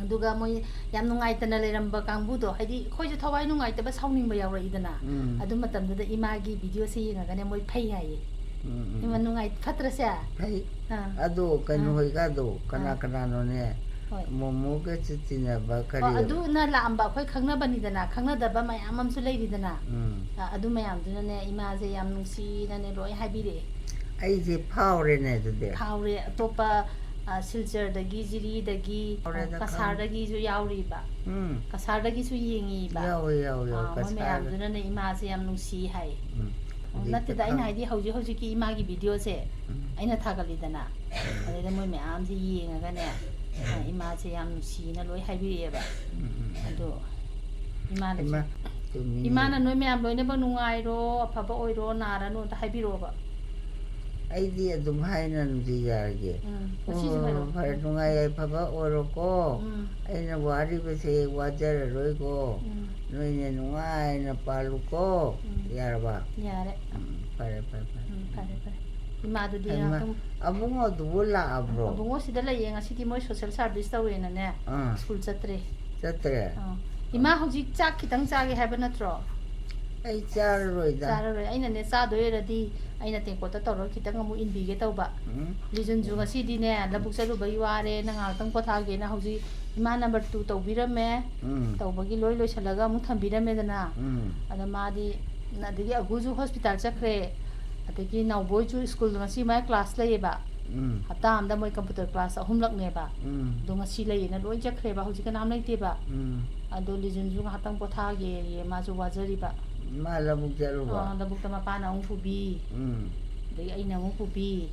ꯑꯗꯨꯒ ꯃꯣꯏ ꯌꯥꯝ ꯅꯨꯡꯉꯥꯏꯇꯅ ꯂꯩꯔꯝꯕ ꯀꯥꯡꯕꯨꯗꯣ ꯍꯥꯏꯗꯤ ꯑꯩꯈꯣꯏꯁꯨ ꯊꯋꯥꯏ ꯅꯨꯡꯉꯥꯏꯇꯕ ꯁꯥꯎꯅꯤꯡꯕ ꯌꯥꯎꯔꯛꯏꯗꯅ ꯑꯗꯨ ꯃꯇꯝꯗꯨꯗ ꯏꯃꯥꯒꯤ ꯚꯤꯗꯤꯑꯣꯁꯦ ꯌꯦꯡꯉꯒꯅꯦ ꯃꯣꯏ ꯐꯩ ꯍꯥꯏꯌꯦ ꯏꯃꯥ ꯐꯠꯇ꯭ꯔꯁꯦ ꯐꯩ ꯑꯗꯣ ꯀꯩꯅꯣ ꯍꯣꯏꯒꯗꯣ ꯀꯅꯥꯅꯣꯅꯦ ꯃꯣꯃꯣꯒꯁꯨ ꯇꯤꯟꯅꯕ ꯀꯔꯤ ꯑꯗꯨꯅ ꯂꯥꯛꯑꯝꯕ ꯑꯩꯈꯣꯏ ꯈꯪꯅꯕꯅꯤꯗꯅ ꯈꯪꯅꯗꯕ ꯃꯌꯥꯝ ꯑꯃꯁꯨ ꯂꯩꯔꯤꯗꯅ ꯑꯗꯨ ꯃꯌꯥꯝꯗꯨꯅꯅꯦ ꯏꯃꯥꯁꯦ ꯌꯥꯝ ꯅꯨꯡꯁꯤꯅꯅꯦ ꯂꯣꯏ ꯍꯥꯏꯕꯤꯔꯛꯑꯦ ꯑꯩꯁꯦ ꯐꯥꯎꯔꯦꯅꯦ ꯑꯗꯨꯗꯤ ꯐꯥꯎꯔꯦ ꯑꯇꯣꯞꯄ ꯁꯤꯜꯆꯔꯗꯒꯤ ꯖꯤꯔꯤꯗꯒꯤ ꯀꯁꯥꯔꯗꯒꯤꯁꯨ ꯌꯥꯎꯔꯤꯕ ꯀꯁꯥꯔꯗꯒꯤꯁꯨ ꯌꯦꯡꯉꯤꯕ ꯃꯣꯏ ꯃꯌꯥꯝꯗꯨꯅꯅꯦ ꯏꯃꯥꯁꯦ ꯌꯥꯝ ꯅꯨꯡꯁꯤ ꯍꯥꯏ ꯅꯠꯇꯦꯗ ꯑꯩꯅ ꯍꯥꯏꯗꯤ ꯍꯧꯖꯤꯛꯀꯤ ꯏꯃꯥꯒꯤ ꯚꯤꯗꯤꯑꯣꯁꯦ ꯑꯩꯅ ꯊꯥꯒꯠꯂꯤꯗꯅ ꯑꯗꯩꯗ ꯃꯣꯏ ꯃꯌꯥꯝꯁꯦ ꯌꯦꯡꯉꯒꯅꯦ 이마제 양 시나 로이 하비에바 아도 이마는 이마는 노이 안 로이네 바 누가이로 아파바 오이로 나라노 다 하비로바 아이디 ꯑꯗꯨꯝ 하이는지 알게 발 누가이 아파바 오로고 아이는 와리베세 와자르로이고 너희는 누가이나 발루고 야라바 야래 파레 이마도디 아붕어도 몰라 아브로 아붕어 시달라 얘가 시티 뭐 소셜 서비스 타고에는 스쿨 쳤더래 이마 혹시 짝 기당 짜게 해봐 놨죠 ꯑꯩ ꯆꯥꯔꯔꯣꯏꯗ ꯆꯥꯔꯔꯣꯏ ꯑꯩꯅꯅꯦ ꯆꯥꯗꯣꯏꯔꯗꯤ ꯑꯩꯅ ꯇꯦꯡꯀꯣꯠꯇ ꯇꯧꯔꯒ ꯈꯤꯇꯪ ꯑꯃꯨꯛ ꯏꯟꯕꯤꯒꯦ ꯇꯧꯕ ꯂꯤꯖꯟꯁꯨ ꯉꯁꯤꯗꯤꯅꯦ ꯂꯕꯨꯛ ꯆꯠꯂꯨꯕꯒꯤ ꯋꯥꯔꯦꯅ ꯉꯥꯏꯍꯥꯛꯇꯪ ꯄꯣꯊꯥꯒꯦꯅ ꯍꯧꯖꯤꯛ ꯏꯃꯥ ꯅꯝꯕꯔ 2 ꯇꯧꯕꯤꯔꯝꯃꯦ ꯇꯧꯕꯒꯤ ꯂꯣꯏꯁꯜꯂꯒ ꯑꯃꯨꯛ ꯊꯝꯕꯤꯔꯝꯃꯦꯗꯅ ꯑꯗ ꯃꯥꯗꯤ ꯑꯗꯒꯤ ꯑꯒꯨꯁꯨ ꯍꯣꯁꯄꯤꯇꯥꯜ ꯆꯠꯈ꯭ꯔꯦ ꯑꯗꯒꯤ ꯅꯥꯎꯕꯣꯏꯁꯨ ꯁ꯭ꯀꯨꯜ ꯉꯁꯤ ꯃꯥꯏ ꯀ꯭ꯂꯥꯁ ꯂꯩꯌꯦꯕ ꯍꯞꯇꯥ ꯑꯃꯗ ꯃꯣꯏ ꯀꯝꯄ꯭ꯌꯨꯇꯔ ꯀ꯭ꯂꯥꯁ 3ꯂꯛꯅꯦꯕ ꯑꯗꯣ ꯉꯁꯤ ꯂꯩꯌꯦꯅ ꯂꯣꯏ ꯆꯠꯈ꯭ꯔꯦꯕ ꯍꯧꯖꯤꯛ ꯀꯅꯥꯝ ꯂꯩꯇꯦꯕ ꯑꯗꯣ ꯂꯤꯖꯟꯁꯨ ꯉꯥꯏꯍꯥꯛꯇꯪ ꯄꯣꯊꯥꯒꯦ ꯃꯥꯁꯨ ꯋꯥꯖꯔꯤꯕ ꯃꯥ ꯂꯕꯨꯛ ꯆꯠꯂꯨꯕ ꯂꯕꯨꯛꯇ ꯃꯄꯥꯅ ꯑꯃꯨꯛ ꯄꯨꯕꯤ ꯑꯗꯒꯤ ꯑꯩꯅ ꯑꯃꯨꯛ ꯄꯨꯕꯤ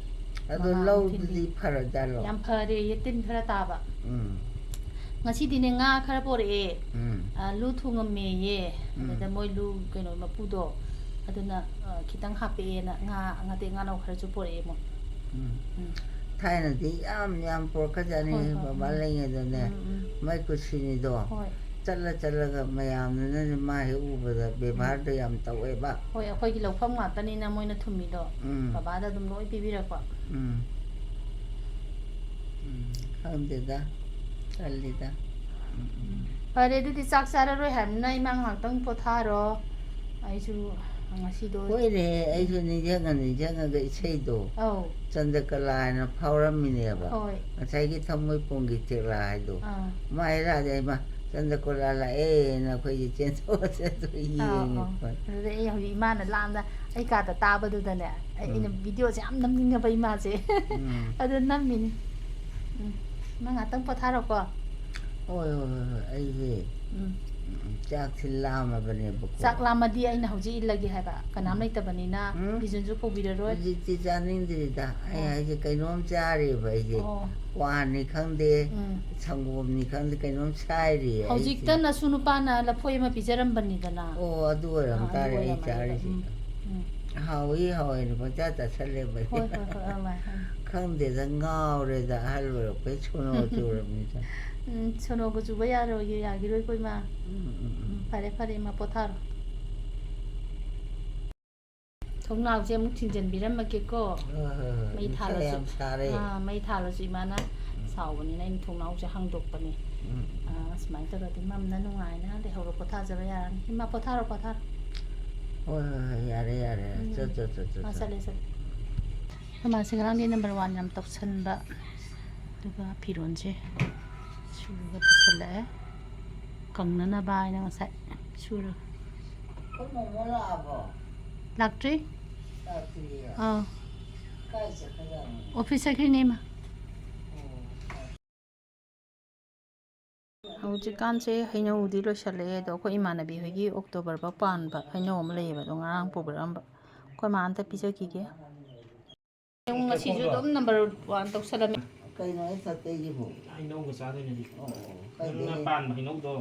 ꯑꯗꯣ ꯂꯧꯗꯨꯗꯤ ꯐꯔꯖꯥꯠꯂꯣ ꯌꯥꯝ ꯐꯔꯦ ꯇꯤꯟ ꯈꯔ ꯇꯥꯕ ꯉꯁꯤꯗꯤꯅꯦ ꯉꯥ ꯈꯔ ꯄꯣꯔꯛꯑꯦ ꯂꯨ ꯊꯨꯡꯉꯝꯃꯦꯌꯦ ꯑꯗꯨꯗ ꯃꯣꯏ ꯂꯨ ꯀꯩꯅꯣ ꯃꯄꯨꯗꯣ ꯑꯗꯨꯅ ꯈꯤꯇꯪ ꯍꯥꯞꯄꯛꯑꯦꯅ ꯉꯥꯅꯧ ꯈꯔꯁꯨ ꯄꯣꯔꯛꯑꯦ ꯃꯣꯏ ꯊꯥꯏꯅꯗꯤ ꯌꯥꯝ ꯄꯣꯔꯛꯈ꯭ꯔꯖꯥꯠꯅꯤ ꯕꯕꯥ ꯂꯩꯉꯩꯗꯅꯦ ꯃꯥꯏ ꯀꯨꯁꯤꯅꯤꯗꯣ ꯆꯠꯂꯒ ꯃꯌꯥꯝꯗꯨꯅ ꯃꯥ ꯍꯦꯛ ꯎꯕꯗ ꯕꯦꯕꯥꯔꯗꯣ ꯌꯥꯝ ꯇꯧꯋꯦꯕ ꯍꯣꯏ ꯑꯩꯈꯣꯏꯒꯤ ꯂꯧꯐꯝ ꯉꯥꯛꯇꯅꯤꯅ ꯃꯣꯏꯅ ꯊꯨꯝꯃꯤꯗꯣ ꯕꯕꯥꯗ ꯑꯗꯨꯝ ꯂꯣꯏ ꯄꯤꯕꯤꯔꯛꯄ ꯈꯪꯗꯦꯗ ꯆꯜꯂꯤꯗ ꯐꯔꯦ ꯑꯗꯨꯗꯤ ꯆꯥꯛ ꯆꯥꯔꯔꯣꯏ ꯍꯥꯏꯕꯅꯤꯅ ꯏꯃꯥ ꯉꯥꯏꯍꯥꯛꯇꯪ ꯄꯣꯊꯥꯔꯣ ꯑꯩꯁꯨ ꯉꯁꯤꯗꯣ ꯍꯣꯏꯅꯦ ꯑꯩꯁꯨ ꯅꯤꯡꯁꯤꯡꯉꯒ ꯏꯁꯩꯗꯣ ꯆꯟꯗ꯭ꯔꯀꯂꯥ ꯍꯥꯏꯅ ꯐꯥꯎꯔꯝꯃꯤꯅꯦꯕ ꯉꯁꯥꯏꯒꯤ ꯊꯃꯣꯏ ꯄꯣꯡꯒꯤ ꯆꯦꯛꯂꯥ ꯍꯥꯏꯗꯣ ꯃꯥ ꯍꯦꯔꯥꯗꯤ ꯏꯃꯥ ꯆꯟꯗꯀꯣꯂꯥ ꯂꯥꯛꯑꯦꯅ ꯑꯩꯈꯣꯏꯒꯤ ꯆꯦꯟꯊꯣꯛ ꯌꯦꯡꯉꯦ ꯑꯗꯨꯗ ꯑꯩ ꯍꯧꯖꯤꯛ ꯏꯃꯥꯅ ꯂꯥꯝꯅ ꯑꯩ ꯀꯥꯗ ꯇꯥꯕꯗꯨꯗꯅꯦ ꯑꯩꯅ ꯚꯤꯗꯤꯑꯣꯁꯦ ꯌꯥꯝ ꯅꯝꯅꯤꯡꯉꯕ ꯏꯃꯥꯁꯦ ꯑꯗꯨ ꯅꯝꯃꯤꯅꯤ ꯏꯃꯥ ꯉꯥꯛꯇꯪ ꯄꯣꯊꯥꯔꯣꯀꯣ ꯍꯣꯏ ꯍꯣꯏ ꯍꯣꯏ ꯍꯣꯏ ꯑꯩꯁꯦ ꯆꯥꯛꯁꯤ ꯂꯥꯝꯃꯕꯅꯦꯕꯀꯣ ꯆꯥꯛ ꯂꯥꯝꯃꯗꯤ ꯑꯩꯅ ꯍꯧꯖꯤꯛ ꯏꯜꯂꯒꯦ ꯍꯥꯏꯕ ꯀꯅꯥꯝ ꯂꯩꯇꯕꯅꯤꯅ ꯕꯤꯖꯨꯟꯁꯨ ꯀꯧꯕꯤꯔꯔꯣꯏ ꯍꯧꯖꯤꯛꯇꯤ ꯆꯥꯅꯤꯡꯗ꯭ꯔꯤꯗ ꯑꯩ ꯍꯥꯏꯁꯦ ꯀꯩꯅꯣꯝ ꯆꯥꯔꯤꯕ ꯑꯩꯁꯦ ꯀ꯭ꯋꯥꯅꯤ ꯈꯪꯗꯦ ꯁꯪꯒꯣꯝꯅꯤ ꯈꯪꯗꯦ ꯀꯩꯅꯣꯝ ꯁꯥꯏꯔꯤꯌꯦ ꯍꯧꯖꯤꯛꯇ ꯅꯁꯨ ꯅꯨꯄꯥꯅ ꯂꯐꯣꯏ ꯑꯃ ꯄꯤꯖꯔꯝꯕꯅꯤꯗꯅ ꯑꯣ ꯑꯗꯨ ꯑꯣꯏꯔꯝ ꯇꯥꯔꯦ ꯑꯩ ꯆꯥꯔꯤꯁꯦ ꯍꯥꯎꯏ ꯍꯥꯎꯏꯅ ꯄꯪꯆꯥ ꯆꯥꯁꯜꯂꯦꯕ ꯍꯣꯏ ꯍꯣꯏ ꯍꯣꯏ ꯑꯗꯨꯃꯥꯏꯅ ꯈꯪꯗꯦꯗ ꯉꯥꯎꯔꯦꯗ ꯑꯍꯜ ꯑꯣꯏꯔꯛꯄꯩ ꯁꯣꯅꯣ ꯆꯨꯔꯕꯅꯤꯗ ꯁꯣꯅꯣꯒ ꯆꯨꯕ ꯌꯥꯔꯣꯏ ꯌꯥꯒꯤꯔꯣꯏꯀꯣ ꯏꯃꯥ ꯐꯔꯦ ꯐꯔꯦ ꯏꯃꯥ ꯄꯣꯊꯥꯔꯣ ꯊꯣꯡꯅꯥꯎꯁꯦ ꯑꯃꯨꯛ ꯊꯤꯡꯖꯤꯟꯕꯤꯔꯝꯃꯒꯦꯀꯣ ꯃꯩ ꯊꯥꯜꯂꯁꯨ ꯃꯩ ꯊꯥꯜꯂꯁꯨ ꯏꯃꯥꯅ ꯁꯥꯎꯕꯅꯤꯅ ꯑꯩꯅ ꯊꯣꯡꯅꯥꯎꯁꯦ ꯍꯥꯡꯗꯣꯛꯄꯅꯦ ꯁꯨꯃꯥꯏꯅ ꯇꯧꯔꯗꯤ ꯃꯝꯅ ꯅꯨꯡꯉꯥꯏꯅ ꯂꯩꯍꯧꯔꯣ ꯄꯣꯊꯥꯖꯕ ꯌꯥꯔꯅꯤ ꯏꯃꯥ ꯄꯣꯊꯥꯔꯣ ꯄꯣꯊꯥꯔꯣ ꯍꯣꯏ ꯍꯣꯏ ꯍꯣꯏ ꯌꯥꯔꯦ ꯌꯥꯔꯦ ꯆꯠꯂꯦ ꯆꯠꯂꯦ ꯃꯥꯁꯦ ꯉꯔꯥꯡꯗꯤ ꯅꯝꯕꯔ 1 ꯌꯥꯝ ꯇꯧꯁꯟꯕ ꯑꯗꯨꯒ ꯐꯤꯔꯣꯟꯁꯦ ꯁꯨꯔꯒ ꯄꯨꯁꯜꯂꯛꯑꯦ ꯀꯪꯅꯅꯕ ꯍꯥꯏꯅ ꯉꯁꯥꯏ ꯁꯨꯔꯒ ꯂꯥꯛꯇ꯭ꯔꯤ ꯑꯣꯐꯤꯁ ꯆꯠꯈ꯭ꯔꯤꯅꯦ ꯏꯃꯥ ꯍꯧꯖꯤꯛꯀꯥꯟꯁꯦ ꯍꯩꯅꯧꯗꯤ ꯂꯣꯏꯁꯜꯂꯛꯑꯦ ꯑꯗꯣ ꯑꯩꯈꯣꯏ ꯏꯃꯥꯟꯅꯕꯤ ꯍꯣꯏꯒꯤ ꯑꯣꯛꯇꯣꯕꯔ ꯐꯥꯎ ꯄꯥꯟꯕ ꯍꯩꯅꯧ ꯑꯃ ꯂꯩꯌꯦꯕ ꯑꯗꯣ ꯉꯔꯥꯡ ꯄꯨꯕꯤꯔꯛꯑꯝꯕ ꯑꯩꯈꯣꯏ ꯃꯥ ꯑꯝꯇ ꯄꯤꯖꯈꯤꯒꯦ ꯉꯁꯤꯁꯨ ꯑꯗꯨꯝ ꯅꯝꯕꯔ 1 ꯇꯧꯁꯜꯂꯝꯃꯤ ꯀꯩꯅꯣ ꯑꯩ ꯊꯛꯇꯣꯏꯁꯤꯕꯨ ꯍꯩꯅꯧꯒ ꯆꯥꯗꯣꯏꯅꯦ ꯅꯪꯅ ꯄꯥꯟꯕ ꯍꯩꯅꯧꯗꯣ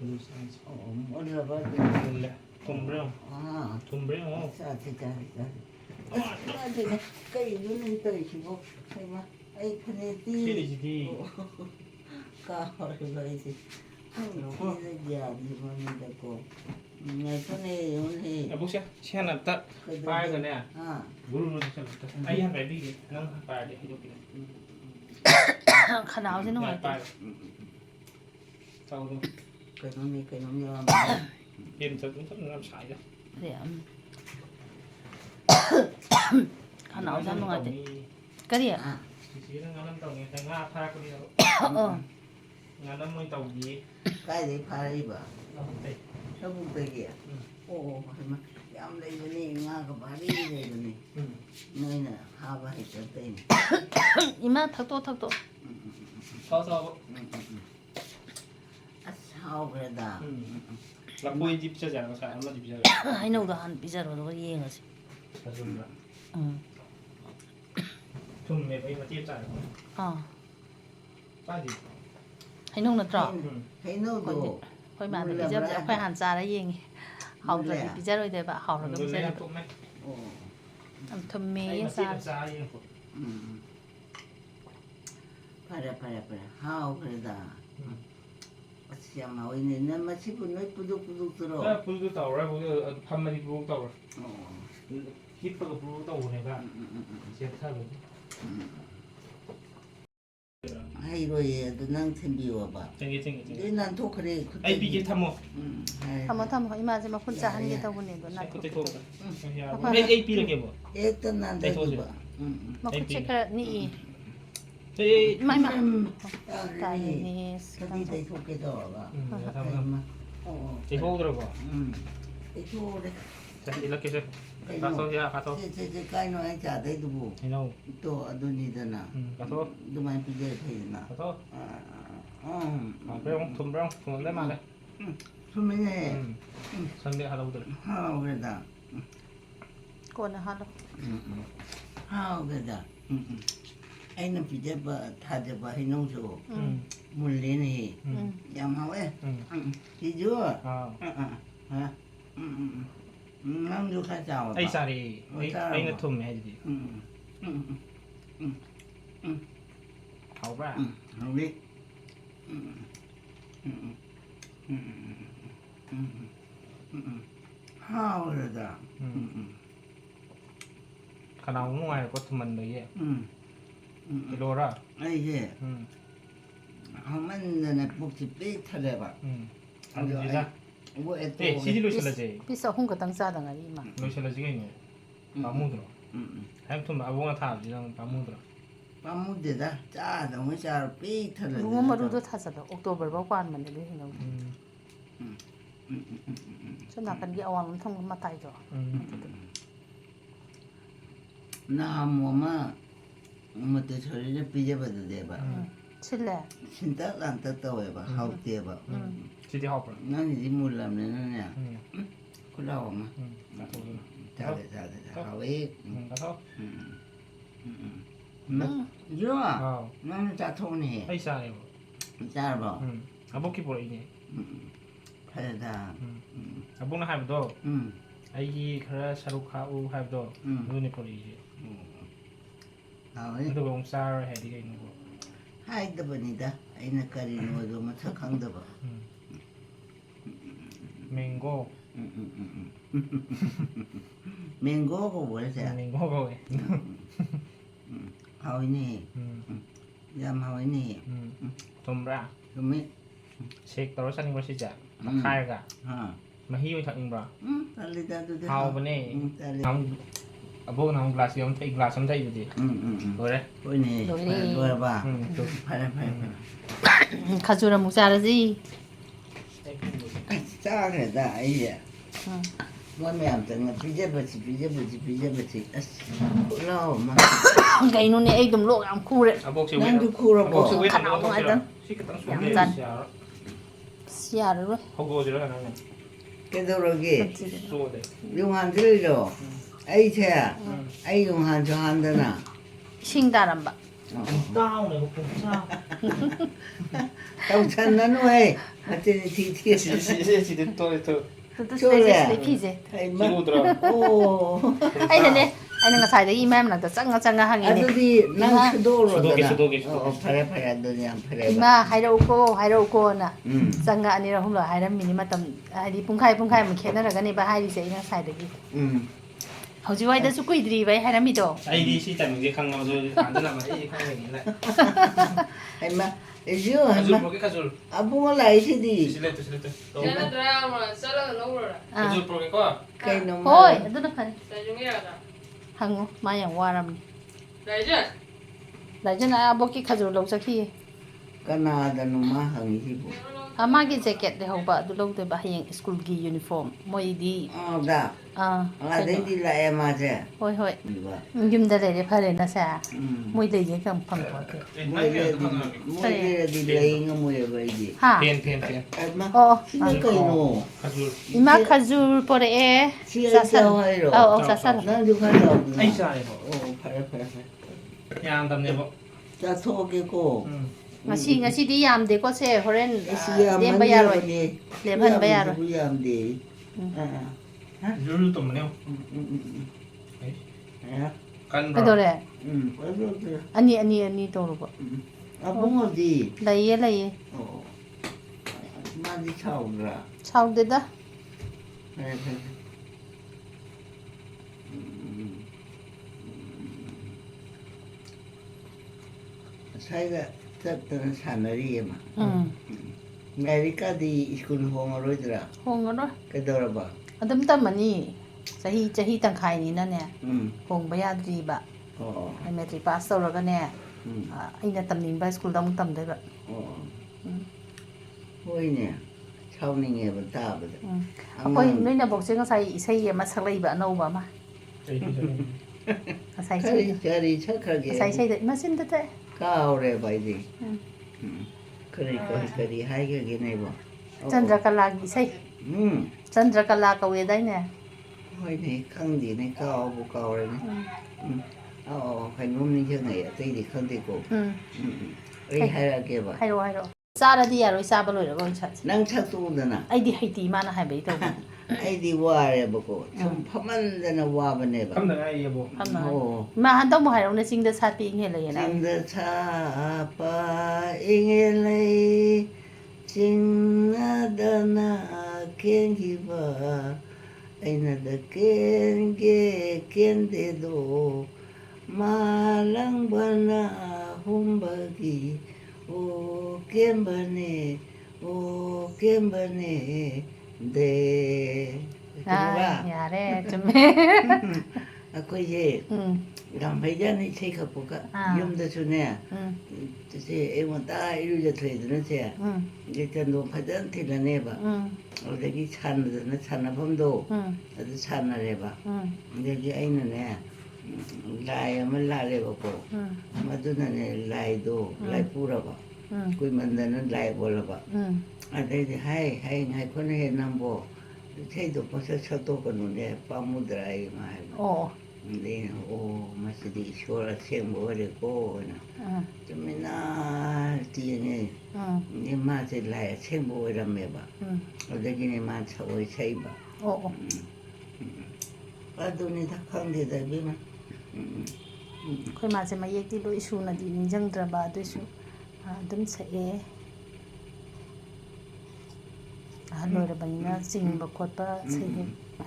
ꯑꯗꯨ ꯆꯥꯁꯤ ꯃꯨꯜꯂꯦ ꯊꯨꯝꯕ꯭ꯔꯥ ꯊꯨꯝꯕ꯭ꯔꯥ ꯌꯦꯡꯉꯣ ꯀꯩꯅꯣ ꯇꯧꯔꯤꯁꯤꯕꯣ ꯑꯩ ꯐꯅꯦꯛꯇꯤ ꯁꯤꯔꯤꯁꯤꯗꯤ ꯀꯥꯎꯔꯦꯕ ꯑꯩꯁꯦ ꯌꯥꯗ꯭ꯔꯤꯕꯅꯤꯗꯀꯣ ꯉꯥꯏꯈꯣꯅꯦ ꯌꯦꯡꯉꯨꯅꯦ ꯑꯕꯨꯛꯁꯦ ꯁꯤ ꯍꯥꯟꯅ ꯑꯝꯇ ꯄꯥꯏꯔꯒꯅꯦ ꯒꯨꯔꯨ ꯑꯩ ꯍꯥꯟꯅ ꯄꯥꯏꯕꯤꯒꯦ ꯅꯪ ꯄꯥꯏꯔꯗꯤ ꯍꯩꯗꯣꯛꯄꯤꯔꯦ ꯈꯅꯥꯎꯁꯦ ꯅꯨꯡꯉꯥꯏꯇꯦ ꯀꯩꯅꯣꯝ ꯌꯥꯎꯔꯝꯃꯦ ꯌꯦꯟ ꯆꯠꯄ ꯌꯥꯝ ꯁꯥꯏꯗ ꯈꯅꯥꯎꯁꯦ ꯌꯥꯝ ꯅꯨꯡꯉꯥꯏꯇꯦ ꯀꯔꯤ ꯆꯤꯆꯦꯅ ꯉꯥꯅꯝ ꯇꯧꯅꯤ ꯉꯥ ꯊꯥꯔꯛꯄꯅꯦꯕ ꯉꯥꯅꯝ ꯑꯣꯏꯅ ꯇꯧꯈꯤꯌꯦ ꯀꯥꯏꯗꯒꯤ ꯐꯥꯔꯛꯏꯕ ꯂꯧꯕꯨꯛꯇꯒꯤ ꯑꯣ ꯌꯥꯝ ꯂꯩꯕꯅꯤ ꯉꯥꯒ ꯚꯥꯔꯤ ꯂꯩꯕꯅꯤ ꯅꯣꯏꯅ ꯐꯥꯕ ꯍꯩꯇꯕꯩꯅꯤ ꯏꯃꯥ ꯊꯛꯇꯣꯛ ꯆꯥꯎ ꯑꯁ ꯍꯥꯎꯈ꯭ꯔꯦꯗ ꯂꯐꯣꯏꯗꯤ ꯄꯤꯖꯖꯔꯒ ꯉꯁꯥꯏ ꯑꯃꯗꯤ ꯄꯤꯖꯔꯦ ꯍꯩꯅꯧꯗꯣ ꯍꯥꯟꯅ ꯄꯤꯖꯔꯣ ꯑꯗꯨꯒ ꯌꯦꯡꯉꯁꯤ ꯊꯨꯝꯃꯦꯕ ꯑꯩ ꯃꯆꯦꯠ ꯆꯥꯔꯦ ꯆꯥꯗꯦ ꯍꯩꯅꯧ ꯅꯠꯇ꯭ꯔꯣ ꯍꯩꯅꯧꯗꯣ ꯑꯩꯈꯣꯏ ꯃꯥꯗ ꯄꯤꯖꯕꯁꯦ ꯑꯩꯈꯣꯏ ꯍꯥꯟꯅ ꯆꯥꯔ ꯌꯦꯡꯉꯤ ꯍꯥꯎꯇ꯭ꯔꯗꯤ ꯄꯤꯖꯔꯣꯏꯗꯣꯏꯕ ꯍꯥꯎꯔꯒ ꯄꯤꯖꯔꯤꯕ ꯌꯥꯝ ꯊꯨꯝꯃꯦ ꯆꯥꯔꯦ ꯐꯔꯦ ꯍꯥꯎꯈ꯭ꯔꯦꯗ ꯑꯁ ꯌꯥꯝ ꯍꯥꯎꯏꯅꯦ ꯅꯪ ꯃꯁꯤꯕꯨ ꯅꯣꯏ ꯄꯨꯗꯨꯛꯇꯨꯔꯣ ꯄꯨꯗꯨꯛ ꯇꯧꯔꯣꯏ ꯐꯝꯃꯗꯤ ꯄꯨꯗꯨꯛ ꯇꯧꯔꯣꯏ ꯍꯤꯞꯄꯒ ꯄꯨꯗꯨꯛ ꯇꯧꯕꯅꯦꯕ ꯆꯦꯞꯊꯕꯒꯤ ꯍꯩꯔꯣꯏꯌꯦ ꯑꯗꯨ ꯅꯪ ꯊꯤꯟꯕꯤꯌꯣꯕ ꯑꯗꯨ ꯅꯥꯟꯊꯣꯛꯈ꯭ꯔꯦ ꯑꯩ ꯄꯤꯒꯦ ꯊꯝꯃꯣ ꯊꯝꯃꯣ ꯏꯃꯥꯁꯦ ꯃꯈꯨꯠ ꯆꯥꯍꯟꯒꯦ ꯇꯧꯕꯅꯦ ꯑꯗꯣ ꯑꯩ ꯄꯤꯔꯒꯦꯕ ꯍꯦꯛꯇ ꯅꯥꯟꯊꯣꯛꯈꯤꯕ ꯃꯈꯨꯠꯁꯦ ꯈꯔ ꯅꯤꯛꯏ ꯏꯃꯥ ꯇꯥꯏꯅꯦ ꯈꯗꯤ ꯇꯩꯊꯣꯛꯀꯦ ꯇꯧꯔꯒ ꯇꯩꯊꯣꯛꯎꯗ꯭ꯔꯕꯣ ꯇꯩꯊꯣꯛꯎꯔꯦ ꯏꯜꯂꯛꯀꯦꯁꯦ ꯀꯥꯊꯣꯛ ꯀꯥꯏꯅꯣ ꯑꯩ ꯆꯥꯗꯩꯗꯨꯕꯨ ꯍꯩꯅꯧ ꯇꯣ ꯑꯗꯨꯅꯤꯗꯅ ꯀꯥꯊꯣꯛ ꯑꯗꯨꯃꯥꯏꯅ ꯄꯤꯖꯔ ꯐꯩꯗꯅ ꯊꯨꯝꯕ꯭ꯔꯣ ꯊꯨꯝꯃꯝꯗꯣꯏ ꯃꯥꯜꯂꯦ ꯊꯨꯝꯃꯤꯅꯦ ꯁꯪꯗꯦ ꯍꯥꯜꯍꯧꯗ꯭ꯔꯦ ꯍꯥꯎꯈ꯭ꯔꯦꯗ ꯀꯣꯟꯅ ꯍꯥꯜꯂꯣ ꯍꯥꯎꯈ꯭ꯔꯦꯗ ꯑꯩꯅ ꯄꯤꯖꯕ ꯊꯥꯖꯕ ꯍꯩꯅꯧꯁꯨ ꯃꯨꯜꯂꯦꯅꯦꯍꯦ ꯌꯥꯝ ꯍꯥꯎꯋꯦ ꯁꯤꯁꯨ ꯅꯪꯁꯨ ꯈꯔ ꯆꯥꯎꯕ ꯑꯩ ꯆꯥꯔꯦ ꯑꯩꯅ ꯊꯨꯝꯃꯦ ꯍꯥꯏꯗꯨꯗꯤ ꯍꯥꯎꯕ꯭ꯔꯥ ꯍꯥꯎꯋꯤ ꯍꯥꯎꯈ꯭ꯔꯦꯗ ꯈꯅꯥꯎ ꯅꯨꯡꯉꯥꯏꯔꯦꯀꯣ ꯊꯨꯝꯃꯟꯕꯒꯤ ꯀꯤꯂꯣꯔꯥ ꯑꯩꯁꯦ ꯍꯥꯎꯃꯟꯗꯅ ꯄꯨꯛꯁꯤ ꯄꯤꯛ ꯊꯜꯂꯦꯕ ꯁꯤꯗꯤ ꯂꯣꯏꯁꯤꯜꯂꯁꯦ ꯄꯤꯁ 3 ꯈꯛꯇꯪ ꯆꯥꯗ ꯉꯥꯏꯔꯤ ꯏꯃꯥ ꯂꯣꯏꯁꯤꯜꯂꯁꯤ ꯀꯩꯅꯣ ꯄꯥꯝꯃꯨꯗ꯭ꯔꯣ ꯍꯥꯏꯕ ꯊꯨꯝꯕ ꯑꯕꯣꯡꯅ ꯊꯥꯕꯁꯤ ꯅꯪ ꯄꯥꯝꯃꯨꯗ꯭ꯔꯣ 빠무데다 짜도 짜 삐터를 무궁화 마루도 타잖아. 옥토버로 관만 내게 해놓은. 저 나간게 어왕 통금 맞다이죠. 나 뭐마 뭐때 저리를 삐져봐도 돼봐. 칠레. 진짜 안 떴다고해봐. 하우대봐. 시티 허버. 난 이제 몰랐네. 콜라오마. 나도. 자자 하위. 가서. 좋아. 나는 자통네. 아이 싸네. 짜봐. 아버키 보라 이네. 파다. 아버나 하이브도. 아이기 그래 사루카우 하이브도. 눈이 보리지. 하위. 그거 공사를 해 디가 있는 거. 하이드버니다. 아이나 까리는 것도 뭐 착한데봐. 맹고. 맹고고 뭐래서? 맹고고. 하위니. 얌 하위니. 톰브라. 그러면 책 떨어 사는 것이자. 막하이가. 마히 thằng 달리다도 돼. 하오버네. 아버는 한 글라스 영 테 글라스 한 자이도 돼. 그래. 보이네. 이거 봐. 파래. 가주라 묵자라지. 짜게다 이제. 뭐면 아무튼 비제버치. 올라오마. Gainuне ay dum lo am kure. 아버지 난도 쿨어보. Siar rồi. 허거지를 하나는 깨도록이 쏘대. 용한 들죠. 아이채야. 아이 용한 저 한다나. Singdaram ba. 다운에 먹고 차. 당찬 나누 해. 하여튼 디티. 지지 또 Tutus pije. 지고들아. 오. Ay nene. Ay nga sai da imam na da changa hangini. 아들이 난 수도로. 수도기. 파래 너냐 파래. Ima hairauko na. Changa anira humlo hairam mini matam haidi pungkhai mu khena ga ni ba hairi se ina sai da gi. Hauji wai da su kuidri bai hairam mi do. 아이디 시장 이제 강남서 안 되나 이 강남이네. 아이마. 에지요 가줄 아이마. 프로게 가줄. 아부가 라이시디. 실레트. Jangan drama, salah nomor. 가줄 프로게 거. Kay no Hoy, aduna pa. Tajungnya ada. Hango mayang waram ni. Raja. Lajan ay aboki khajur lo sakhi. Kanada no mahangisibo. Amagi jacket de hoba du lo de ba hayang school gi uniform. Moi di Da. ah. Di la emaje. Hoi hoi. Diba. Yum da le phare na sa. Moi de ye kam phang ko ke. Moye di lay nga moye baidi. Ha. 펜. Alma. Oh. Sino kayo no? 가줄. Ima khajur por e. Siya hayro. Oh, sasal. Nang di ka daw. 아이 싸이고. Pare. 야 안담네 뭐. Sa soke ko. Ngasi di yam de ko se horen Siya dem ba ya roi. Lemhan ba ya roi. Yam di. 룰도 없네요. Ya. 간. Ka do re. Pare. Ani to ro ba. Abong di. Lai ye. Oh. Madi chawra. Chau de da. Pare. 사이가 떴던 사나리에만 아메리카디 스쿨 홍어로더라 Hong ro. 그더라봐 Adam tamani. Chahi tangkhai ni na ne. Hong ba ya dri ba. 어 Ai metri pass to ra ga ne. Aina tamning ba school da mung tam de ba. 보이네 차우닝에 बता거든 Akoi noi na bok se ngasai isai ma saklai ba no ba ma. Ngasai sai. 자리 착하게 Ngasai sai de ma sin de te. 가오래 봐야지 그리 하이게 네버 Chandrakala gi sai. Chandrakala ka we dai ne. 보이네 강디네 가오고 가오래네 phải ngâm lên chưa ngày tây thì không thể cổ ấy hay là kia vậy Hai ro. Sa ra di ya roi sa ba loi ra gon chat. năng chắc tu nữa nè Ai di hai ti ma na hai bai to. ai đi qua rồi bố cô chúng phẩm ăn ra nó qua bên này bà 감당 아이야 뭐. ồ Ma han to mo hai ro na sing de sa pi nge le na. chim đã cha pa nghe lấy chim đã na kiên hi ba ai na đã kiên để đồ mà lăng bên na hum ba ki ô kiên bên này để Ya re chum. ꯑꯩꯈꯣꯏꯁꯦ ꯌꯥꯝ ꯐꯩꯖꯥꯅ ꯏꯁꯩ ꯈꯛꯄꯒ ꯌꯨꯝꯗꯁꯨꯅꯦ ꯁꯦ ꯑꯌꯨꯛ ꯉꯟꯇꯥ ꯏꯔꯨꯖꯊꯣꯛꯑꯦꯗꯅ ꯁꯦ ꯆꯟꯗꯣꯟ ꯐꯖꯅ ꯊꯤꯜꯂꯅꯦꯕ ꯑꯗꯨꯗꯒꯤ ꯁꯥꯟꯅꯗꯅ ꯁꯥꯟꯅꯐꯝꯗꯣ ꯑꯗꯨ ꯁꯥꯟꯅꯔꯦꯕ ꯑꯗꯒꯤ ꯑꯩꯅꯅꯦ ꯂꯥꯏ ꯑꯃ ꯂꯥꯠꯂꯦꯕꯀꯣ ꯃꯗꯨꯅꯅꯦ ꯂꯥꯏꯗꯣ ꯂꯥꯏ ꯄꯨꯔꯕ ꯀꯨꯏꯃꯟꯗꯅ ꯂꯥꯏ ꯑꯣꯜꯂꯕ ꯑꯗꯩꯗꯤ ꯍꯥꯏ ꯉꯥꯏꯈꯣꯅ ꯍꯦ ꯅꯪꯕꯣ ꯏꯁꯩꯗꯣ ꯄꯪꯁꯛ ꯁꯛꯇꯣꯛꯀꯅꯨꯅꯦ ꯄꯥꯝꯃꯨꯗ꯭ꯔꯥ ꯑꯩ ꯑꯃ ꯍꯥꯏꯕ ꯑꯗꯩ ꯃꯁꯤꯗꯤ ꯏꯁꯣꯔ ꯑꯁꯦꯡꯕ ꯑꯣꯏꯔꯦꯀꯣ ꯍꯥꯏꯅ ꯇꯨꯃꯤꯟꯅ ꯌꯦꯡꯉꯦ ꯃꯥꯁꯦ ꯂꯥꯏ ꯑꯁꯦꯡꯕ ꯑꯣꯏꯔꯝꯃꯦꯕ ꯑꯗꯒꯤꯅꯦ ꯃꯥ ꯁꯒꯣꯏ ꯁꯛꯏꯕ ꯑꯗꯨꯅꯤꯗ ꯈꯪꯗꯦꯗ ꯏꯕꯦꯝꯃ ꯑꯩꯈꯣꯏ ꯃꯥꯁꯦ ꯃꯌꯦꯛꯇꯤ ꯂꯣꯏ ꯁꯨꯅꯗꯤ ꯅꯤꯡꯁꯤꯡꯗ꯭ꯔꯕ ꯑꯗꯨꯏꯁꯨ ꯑꯗꯨꯝ ꯁꯛꯑꯦ ꯑꯍꯜ ꯑꯣꯏꯔꯕꯅꯤꯅ ꯆꯤꯡꯕ ꯈꯣꯠꯄ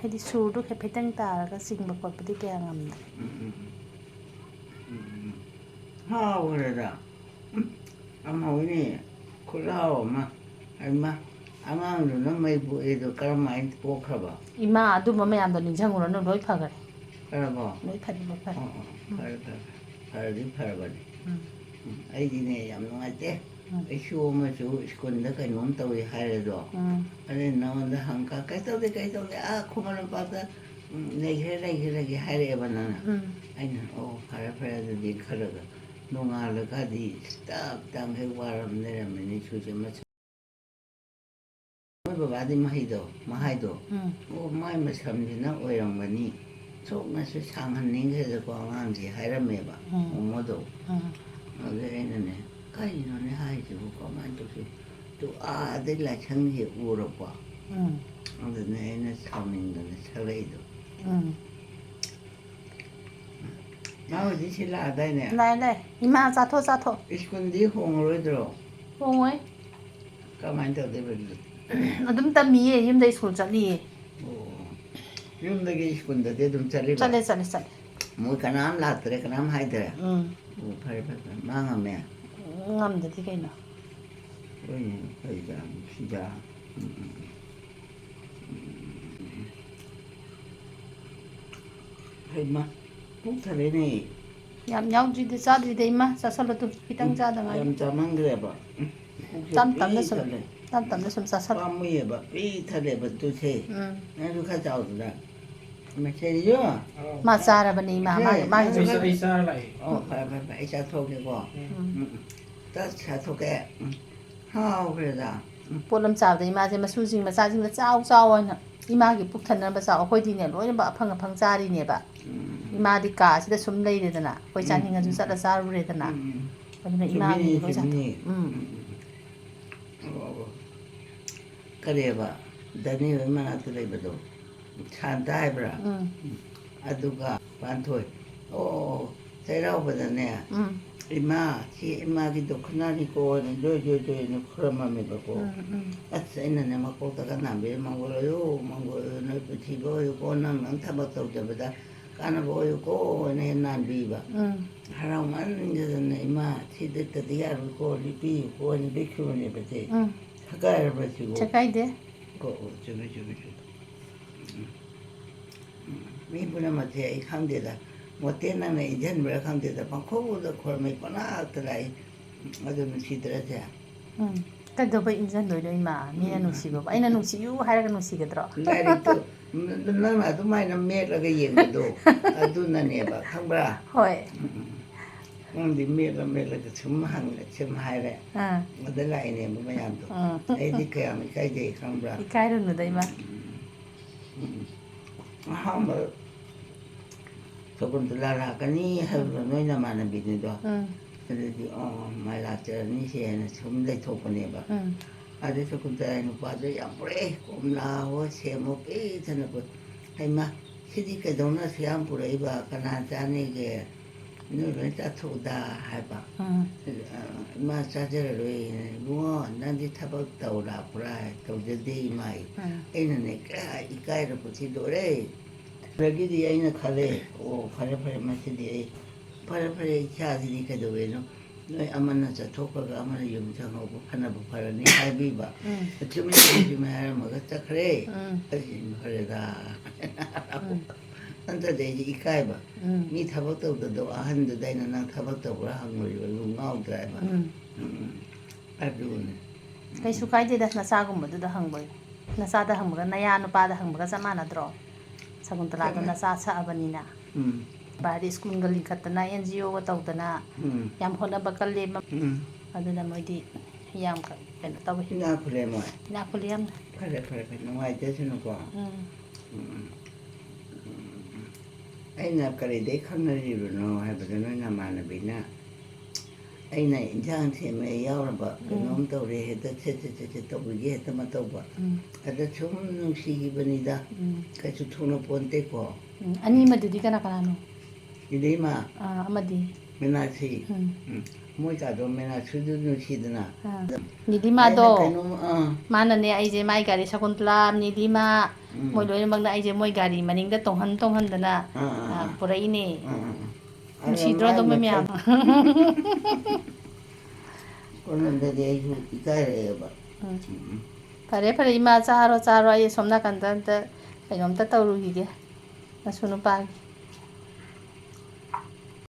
ꯍꯥꯏꯗꯤ ꯁꯨꯔꯗꯣ ꯍꯥꯏꯐꯦꯠꯇꯪ ꯇꯥꯔꯒ ꯆꯤꯡꯕ ꯈꯣꯠꯄꯗꯤ ꯀꯌꯥ ꯉꯝꯗ꯭ꯔꯦ ꯍꯥꯎꯈ꯭ꯔꯦꯗ ꯑꯃ ꯈꯨꯠꯂꯥꯎ ꯑꯃ ꯍꯩꯃꯥ ꯑꯉꯥꯡꯗꯨꯅ ꯃꯩ ꯄꯣꯛꯏꯗꯣ ꯀꯔꯝꯍꯥꯏꯅ ꯄꯣꯛꯈ꯭ꯔꯕ ꯏꯃꯥ ꯑꯗꯨꯝꯕ ꯃꯌꯥꯝꯗꯣ ꯅꯤꯡꯁꯤꯡꯉꯨꯔꯅꯨ ꯂꯣꯏ ꯐꯈ꯭ꯔꯦ ꯐꯔꯕꯣ ꯂꯣꯏ ꯐꯔꯦ ꯐꯔꯦ ꯐꯔꯗꯤ ꯐꯔꯕꯅꯤ ꯑꯩꯗꯤꯅꯦ ꯌꯥꯝ ꯅꯨꯡꯉꯥꯏꯇꯦ ꯑꯩꯁꯨ ꯑꯃꯁꯨ ꯁ꯭ꯀꯨꯜꯗ ꯀꯩꯅꯣꯝ ꯇꯧꯏ ꯍꯥꯏꯔꯗꯣ ꯑꯗꯩ ꯅꯉꯣꯟꯗ ꯍꯪꯀ ꯀꯩꯇꯧꯗꯦ ꯈꯨꯃꯟ ꯂꯝꯄꯥꯛꯇ ꯂꯩꯈ꯭ꯔꯦ ꯍꯥꯏꯔꯛꯑꯦꯕ ꯅꯪꯅ ꯑꯩꯅ ꯐꯔꯦ ꯑꯗꯨꯗꯤ ꯈꯜꯂꯒ ꯅꯣꯡꯉꯥꯜꯂꯒꯗꯤ ꯇꯞ ꯍꯦꯛ ꯋꯥꯔꯝ ꯂꯩꯔꯝꯃꯤꯅꯤ ꯁꯨꯁꯦ ꯃꯣꯏ ꯕꯕꯥꯗꯤ ꯃꯍꯥꯏꯗꯣ ꯃꯥꯏ ꯃꯁꯝꯁꯤꯅ ꯑꯣꯏꯔꯝꯒꯅꯤ ꯁꯣꯛꯅꯁꯨ ꯁꯥꯡꯍꯟꯅꯤꯡꯈ꯭ꯔꯦꯗꯀꯣ ꯑꯉꯥꯡꯁꯦ ꯍꯥꯏꯔꯝꯃꯦꯕ ꯃꯣꯃꯣꯗꯣ ꯑꯗꯨꯗ ꯑꯩꯅꯅꯦ ꯀꯔꯤꯅꯣꯅꯦ ꯍꯥꯏꯁꯤꯕꯨ ꯀꯃꯥꯏꯅ ꯇꯧꯁꯤ ꯑꯥꯗꯩ ꯂꯥꯏꯁꯪ ꯍꯦꯛ ꯎꯔꯛꯄ ꯑꯗꯨꯅꯦ ꯑꯩꯅ ꯁꯥꯎꯅꯤꯡꯗꯅ ꯁꯛꯂꯛꯏꯗꯣ ꯃꯥ ꯍꯧꯖꯤꯛ ꯁꯤ ꯂꯥꯛꯑꯗꯥꯏꯅꯦ ꯂꯥꯛꯑꯦ ꯏꯃꯥ ꯆꯥꯊꯣꯛ ꯁ꯭ꯀꯨꯜꯗꯤ ꯍꯣꯡꯉꯔꯣꯏꯗ꯭ꯔꯣ ꯍꯣꯡꯉꯣꯏ ꯀꯃꯥꯏꯅ ꯇꯧꯗꯣꯏꯕ ꯑꯗꯨꯗꯤ ꯑꯗꯨꯝ ꯇꯝꯃꯤꯌꯦ ꯌꯨꯝꯗ ꯁ꯭ꯀꯨꯜ ꯆꯠꯂꯤꯌꯦ ꯌꯨꯝꯗꯒꯤ ꯁ꯭ꯀꯨꯜꯗꯗꯤ ꯑꯗꯨꯝ ꯆꯠꯂꯤꯕ ꯆꯠꯂꯦ ꯃꯣꯏ ꯀꯅꯥꯝ ꯂꯥꯛꯇ꯭ꯔꯦ ꯀꯅꯥꯝ ꯍꯥꯏꯗ꯭ꯔꯦ ꯐꯔꯦ ꯃꯥ ꯉꯝꯃꯦ ꯉꯝꯗꯗꯤ ꯀꯩꯅꯣ ꯍꯣꯏꯅꯦ ꯐꯩꯗ ꯁꯤꯗ ꯍꯩꯃꯥ ꯄꯨꯛ ꯊꯜꯂꯦꯅꯦ ꯌꯥꯝ ꯌꯥꯎꯗ꯭ꯔꯤꯗ ꯆꯥꯗ꯭ꯔꯤꯗ ꯏꯃꯥ ꯆꯥꯁꯜꯂꯣ ꯈꯤꯇꯪ ꯆꯥꯗ ꯉꯥꯏꯔꯤ ꯌꯥꯝ ꯆꯥꯃꯟꯈ꯭ꯔꯦꯕ ꯇꯞ ꯇꯞꯅ ꯁꯨꯝ ꯆꯥꯁꯜꯂꯣ ꯄꯥꯝꯃꯨꯏꯌꯦꯕ ꯊꯜꯂꯦꯕ ꯇꯨꯁꯦ ꯅꯪꯁꯨ ꯈꯔ ꯆꯥꯎꯗꯅ ꯃꯁꯦꯔꯤꯌꯣ ꯃꯥ ꯆꯥꯔꯕꯅꯤ ꯏꯃꯥ ꯃꯥꯒꯤꯁꯨ ꯑꯩ ꯆꯥꯔ ꯂꯥꯛꯑꯦ ꯐꯔꯦ ꯑꯩ ꯆꯥꯊꯣꯛꯀꯦꯀꯣ ꯆꯥꯊꯣꯛꯀꯦ ꯍꯥꯎꯈ꯭ꯔꯦꯗ ꯄꯣꯠ ꯑꯃ ꯆꯥꯕꯗ ꯏꯃꯥꯁꯦ ꯃꯆꯥꯁꯤꯡꯅ ꯆꯥꯎ ꯍꯥꯏꯅ ꯏꯃꯥꯒꯤ ꯄꯨꯛ ꯊꯟꯅꯕ ꯆꯥꯎ ꯑꯩꯈꯣꯏꯗꯤꯅꯦ ꯂꯣꯏꯅꯃꯛ ꯑꯐꯪ ꯆꯥꯔꯤꯅꯦꯕ ꯏꯃꯥꯗꯤ ꯀꯥꯁꯤꯗ ꯁꯨꯝ ꯂꯩꯔꯦꯗꯅ ꯑꯩꯈꯣই ꯆꯥꯅꯤꯡꯉꯁꯨ ꯆꯠꯂ ꯆꯥꯔꯨꯔꯦꯗꯅ ꯑꯗꯨꯅ ꯏꯃꯥꯒꯤꯗꯤ ꯂꯣꯏ ꯆꯥꯊꯣꯛ ꯀꯔꯤꯕ ꯗꯅꯤ ꯍꯣꯏ ꯃꯅꯥꯛꯇ ꯂꯩꯕꯗꯣ ꯁꯥꯟꯇ ꯍꯥꯏꯕ꯭ꯔꯥ ꯑꯗꯨꯒ ꯄꯥꯟꯊꯣꯏ ꯆꯩꯔꯥꯎꯕꯗꯅꯦ ꯁꯤ ꯏꯃꯥꯒꯤꯗꯣ ꯈꯨꯟꯅꯥꯅꯤꯀꯣꯅ ꯖꯣꯏꯅ ꯈꯨꯔꯝꯃꯝꯃꯦꯕꯀꯣ ꯑꯁ ꯑꯩꯅꯅꯦ ꯃꯀꯣꯛꯇꯒ ꯅꯥꯟꯕꯤꯔ ꯃꯪꯒꯣꯜ ꯑꯣꯏꯌꯣ ꯅꯣꯏ ꯄꯨꯟꯁꯤꯕ ꯑꯣꯏꯌꯨꯀꯣ ꯅꯪ ꯊꯕꯛ ꯇꯧꯖꯕꯗ ꯀꯥꯟꯅꯕ ꯑꯣꯏꯌꯨꯀꯣ ꯍꯥꯏꯅ ꯍꯦꯟꯅ ꯅꯥꯟꯕꯤꯕ ꯍꯔꯥꯎꯃꯟꯈꯤꯗꯅ ꯏꯃꯥ ꯁꯤꯗꯇꯗꯤ ꯌꯥꯔꯣꯏꯀꯣ ꯂꯤꯄꯤꯌꯨꯀꯣ ꯍꯥꯏꯅ ꯂꯤꯈꯤꯕꯅꯦꯕ ꯁꯦ ꯁꯒꯥꯏꯔꯕ꯭ꯔꯥ ꯁꯤꯕꯨ ꯆꯀꯥꯏꯗꯦ ꯆꯨꯝꯃꯦ ꯃꯤ ꯄꯨꯝꯅꯃꯛꯁꯦ ꯑꯩ ꯈꯪꯗꯦꯗ ꯃꯣꯇꯦ ꯅꯪꯅ ꯏꯟꯁꯤꯟꯕ꯭ꯔꯥ ꯈꯪꯗꯦꯗ ꯄꯪꯈꯣꯡꯗ ꯈꯣꯔꯃꯩ ꯄꯪꯂꯥꯛꯇ ꯂꯥꯛꯏ ꯑꯗꯨ ꯅꯨꯡꯁꯤꯗ꯭ꯔꯁꯦ ꯀꯩꯗꯧꯕꯩ ꯏꯟꯁꯤꯟꯗꯣꯏꯅꯣ ꯏꯃꯥ ꯃꯤꯅ ꯅꯨꯡꯁꯤꯕꯕꯨ ꯑꯩꯅ ꯅꯨꯡꯁꯤꯌꯨ ꯍꯥꯏꯔꯒ ꯅꯨꯡꯁꯤꯒꯗ꯭ꯔꯣ ꯂꯥꯏꯔꯤꯛꯇꯣ ꯅꯪꯅ ꯑꯗꯨꯃꯥꯏꯅ ꯃꯦꯠꯂꯒ ꯌꯦꯡꯕꯗꯣ ꯑꯗꯨꯅꯅꯦꯕ ꯈꯪꯕ꯭ꯔꯥ ꯍꯣꯏ ꯅꯪꯗꯤ ꯃꯦꯠꯂꯒ ꯁꯨꯝ ꯍꯥꯏꯔꯦ ꯑꯗ ꯂꯥꯛꯏꯅꯦꯕ ꯃꯌꯥꯝꯗꯣ ꯑꯩꯗꯤ ꯀꯌꯥꯝ ꯏꯀꯥꯏꯖꯩ ꯈꯪꯕ꯭ꯔꯥ ꯏꯀꯥꯏꯔꯨꯅꯨꯗ ꯏꯃꯥ ꯑꯍꯥꯟꯕ ꯁꯒꯨꯟꯇꯂꯥ ꯂꯥꯛꯀꯅꯤ ꯍꯥꯏꯕꯗꯣ ꯅꯣꯏ ꯅꯃꯥꯟꯅꯕꯤꯅꯤꯗꯣ ꯑꯗꯨꯗꯤ ꯃꯥꯏ ꯂꯥꯛꯆꯔꯅꯤꯁꯦ ꯍꯥꯏꯅ ꯁꯨꯝ ꯂꯩꯊꯣꯛꯄꯅꯦꯕ ꯑꯗꯩ ꯁꯒꯨꯟꯇꯂꯥ ꯅꯨꯄꯥꯗꯣ ꯌꯥꯝ ꯄꯨꯔꯛꯑꯦ ꯀꯣꯝꯂꯥꯋꯣ ꯁꯦꯝꯋꯣ ꯄꯤꯛꯊꯟꯅ ꯍꯩꯃꯥ ꯁꯤꯗꯤ ꯀꯩꯗꯧꯅ ꯑꯁꯨꯛ ꯌꯥꯝ ꯄꯨꯔꯛꯏꯕ ꯀꯅꯥ ꯆꯥꯅꯤꯒꯦ ꯅꯣꯏ ꯂꯣꯏ ꯆꯥꯊꯣꯛꯎꯗ ꯍꯥꯏꯕ ꯏꯃꯥ ꯆꯥꯖꯔꯔꯣꯏ ꯏꯕꯨꯡꯉꯣ ꯅꯪꯗꯤ ꯊꯕꯛ ꯇꯧ ꯂꯥꯛꯄ꯭ꯔꯥ ꯇꯧꯖꯗꯦ ꯏꯃꯥ ꯑꯩꯅꯅꯦ ꯏꯀꯥꯏꯔꯕꯁꯤ ꯂꯣꯏꯔꯦ ꯑꯗꯒꯤꯗꯤ ꯑꯩꯅ ꯈꯜꯂꯦ ꯐꯔꯦ ꯃꯁꯤꯗꯤ ꯑꯩ ꯐꯔꯦ ꯏꯆꯥꯁꯤꯗꯤ ꯀꯩꯗꯧꯋꯦꯅꯣ ꯅꯣꯏ ꯑꯃꯅ ꯆꯠꯊꯣꯛꯈ꯭ꯔꯒ ꯑꯃꯅ ꯌꯨꯝ ꯆꯪꯍꯧꯕ ꯐꯅꯕ ꯐꯔꯅꯤ ꯍꯥꯏꯕꯤꯕ ꯆꯨꯝꯃꯤ ꯍꯥꯏꯔꯝꯃꯒ ꯆꯠꯈ꯭ꯔꯦ ꯑꯩ ꯐꯔꯦꯗ ꯑꯟꯇꯗꯤ ꯑꯩꯁꯦ ꯏꯀꯥꯏꯕ ꯃꯤ ꯊꯕꯛ ꯇꯧꯗꯗꯣ ꯑꯍꯟꯗꯨꯗ ꯑꯩꯅ ꯅꯪ ꯊꯕꯛ ꯇꯧꯕ꯭ꯔꯥ ꯍꯪꯉꯨꯔꯤꯕ ꯑꯗꯨ ꯉꯥꯎꯗ꯭ꯔꯦꯕ ꯑꯗꯨꯅꯤ ꯀꯩꯁꯨ ꯀꯥꯏꯗꯦꯗ ꯅꯆꯥꯒꯨꯝꯕꯗꯨꯗ ꯍꯪꯕ ꯅꯆꯥꯗ ꯍꯪꯕꯒ ꯅꯌꯥ ꯅꯨꯄꯥꯗ ꯍꯪꯕꯒ ꯆꯞ ꯃꯥꯟꯅꯗ꯭ꯔꯣ ꯁꯒꯨꯟꯇꯂꯥꯗꯣ ꯅꯆꯥ ꯁꯛꯑꯕꯅꯤꯅ ꯍꯥꯏꯗꯤ ꯁ꯭ꯀꯨꯜꯒ ꯂꯤꯡꯈꯠꯇꯅ NGOꯒ ꯇꯧꯗꯅ ꯌꯥꯝ ꯍꯣꯠꯅꯕ ꯀꯜꯂꯦ ꯑꯗꯨꯅ ꯃꯣꯏꯗꯤ ꯌꯥꯝ ꯀꯩꯅꯣ ꯇꯧꯋꯤ ꯏꯅꯥꯛ ꯈꯨꯜꯂꯦ ꯃꯣꯏ ꯏꯅꯥꯛ ꯈꯨꯜꯂꯤ ꯌꯥꯝꯅ ꯐꯔꯦ ꯐꯔꯦ ꯐꯔꯦ ꯅꯨꯡꯉꯥꯏꯖꯁꯅꯨꯀꯣ ꯑꯩꯅ ꯀꯔꯤꯗꯩ ꯈꯪꯅꯔꯤꯕꯅꯣ ꯍꯥꯏꯕꯗ ꯅꯣꯏ ꯅꯃꯥꯟꯅꯕꯤꯅ ꯑꯩꯅ ꯏꯟꯖꯥꯡ ꯁꯦꯝꯃꯦ ꯌꯥꯎꯔꯕ ꯀꯩꯅꯣꯝ ꯇꯧꯔꯦ ꯍꯦꯛꯇ ꯁꯦꯠ ꯇꯧꯕꯤꯒꯦ ꯍꯦꯛꯇ ꯑꯃ ꯇꯧꯕ ꯑꯗ ꯁꯨꯝ ꯅꯨꯡꯁꯤꯈꯤꯕꯅꯤꯗ ꯀꯩꯁꯨ ꯊꯨꯅ ꯄꯣꯟꯇꯦꯀꯣ ꯑꯅꯤꯃꯗꯨꯗꯤ ꯀꯅꯥ ꯀꯅꯥꯅꯣ ꯏꯗꯩꯃ ꯑꯃꯗꯤ ꯃꯤꯅꯥꯛꯁꯤ ꯃꯣꯏ ꯀꯥꯗꯣ ꯃꯤꯅꯥꯛꯁꯤꯗꯨ ꯅꯨꯡꯁꯤꯗꯅ ꯅꯤꯗꯤꯃꯥꯗꯣ ꯀꯩꯅꯣꯝ ꯃꯥꯅꯅꯦ ꯑꯩꯁꯦ ꯃꯥꯏ ꯒꯥꯔꯤ ꯁꯒꯨꯟꯇꯂꯥ ꯅꯤꯗꯤꯃꯥ ꯃꯣꯏ ꯂꯣꯏꯅꯃꯛꯅ ꯑꯩꯁꯦ ꯃꯣꯏ ꯒꯥꯔꯤ ꯃꯅꯤꯡꯗ ꯇꯣꯡꯍꯟꯗꯅ ꯄꯨꯔꯛꯏꯅꯦ ꯅꯨꯡꯁꯤꯗ꯭ꯔꯣ ꯑꯗꯨꯝ ꯃꯌꯥꯝ ꯀꯣꯟꯅꯗꯗꯤ ꯑꯩꯁꯨ ꯏꯀꯥꯏꯔꯛꯑꯦꯕ ꯐꯔꯦ ꯐꯔꯦ ꯏꯃꯥ ꯆꯥꯔꯣ ꯆꯥꯔꯣ ꯑꯩ ꯁꯣꯝ ꯅꯥꯀꯟꯗ ꯑꯝꯇ ꯀꯩꯅꯣꯝꯇ ꯇꯧꯔꯨꯈꯤꯒꯦ ꯅꯁꯨ ꯅꯨꯄꯥꯒꯤ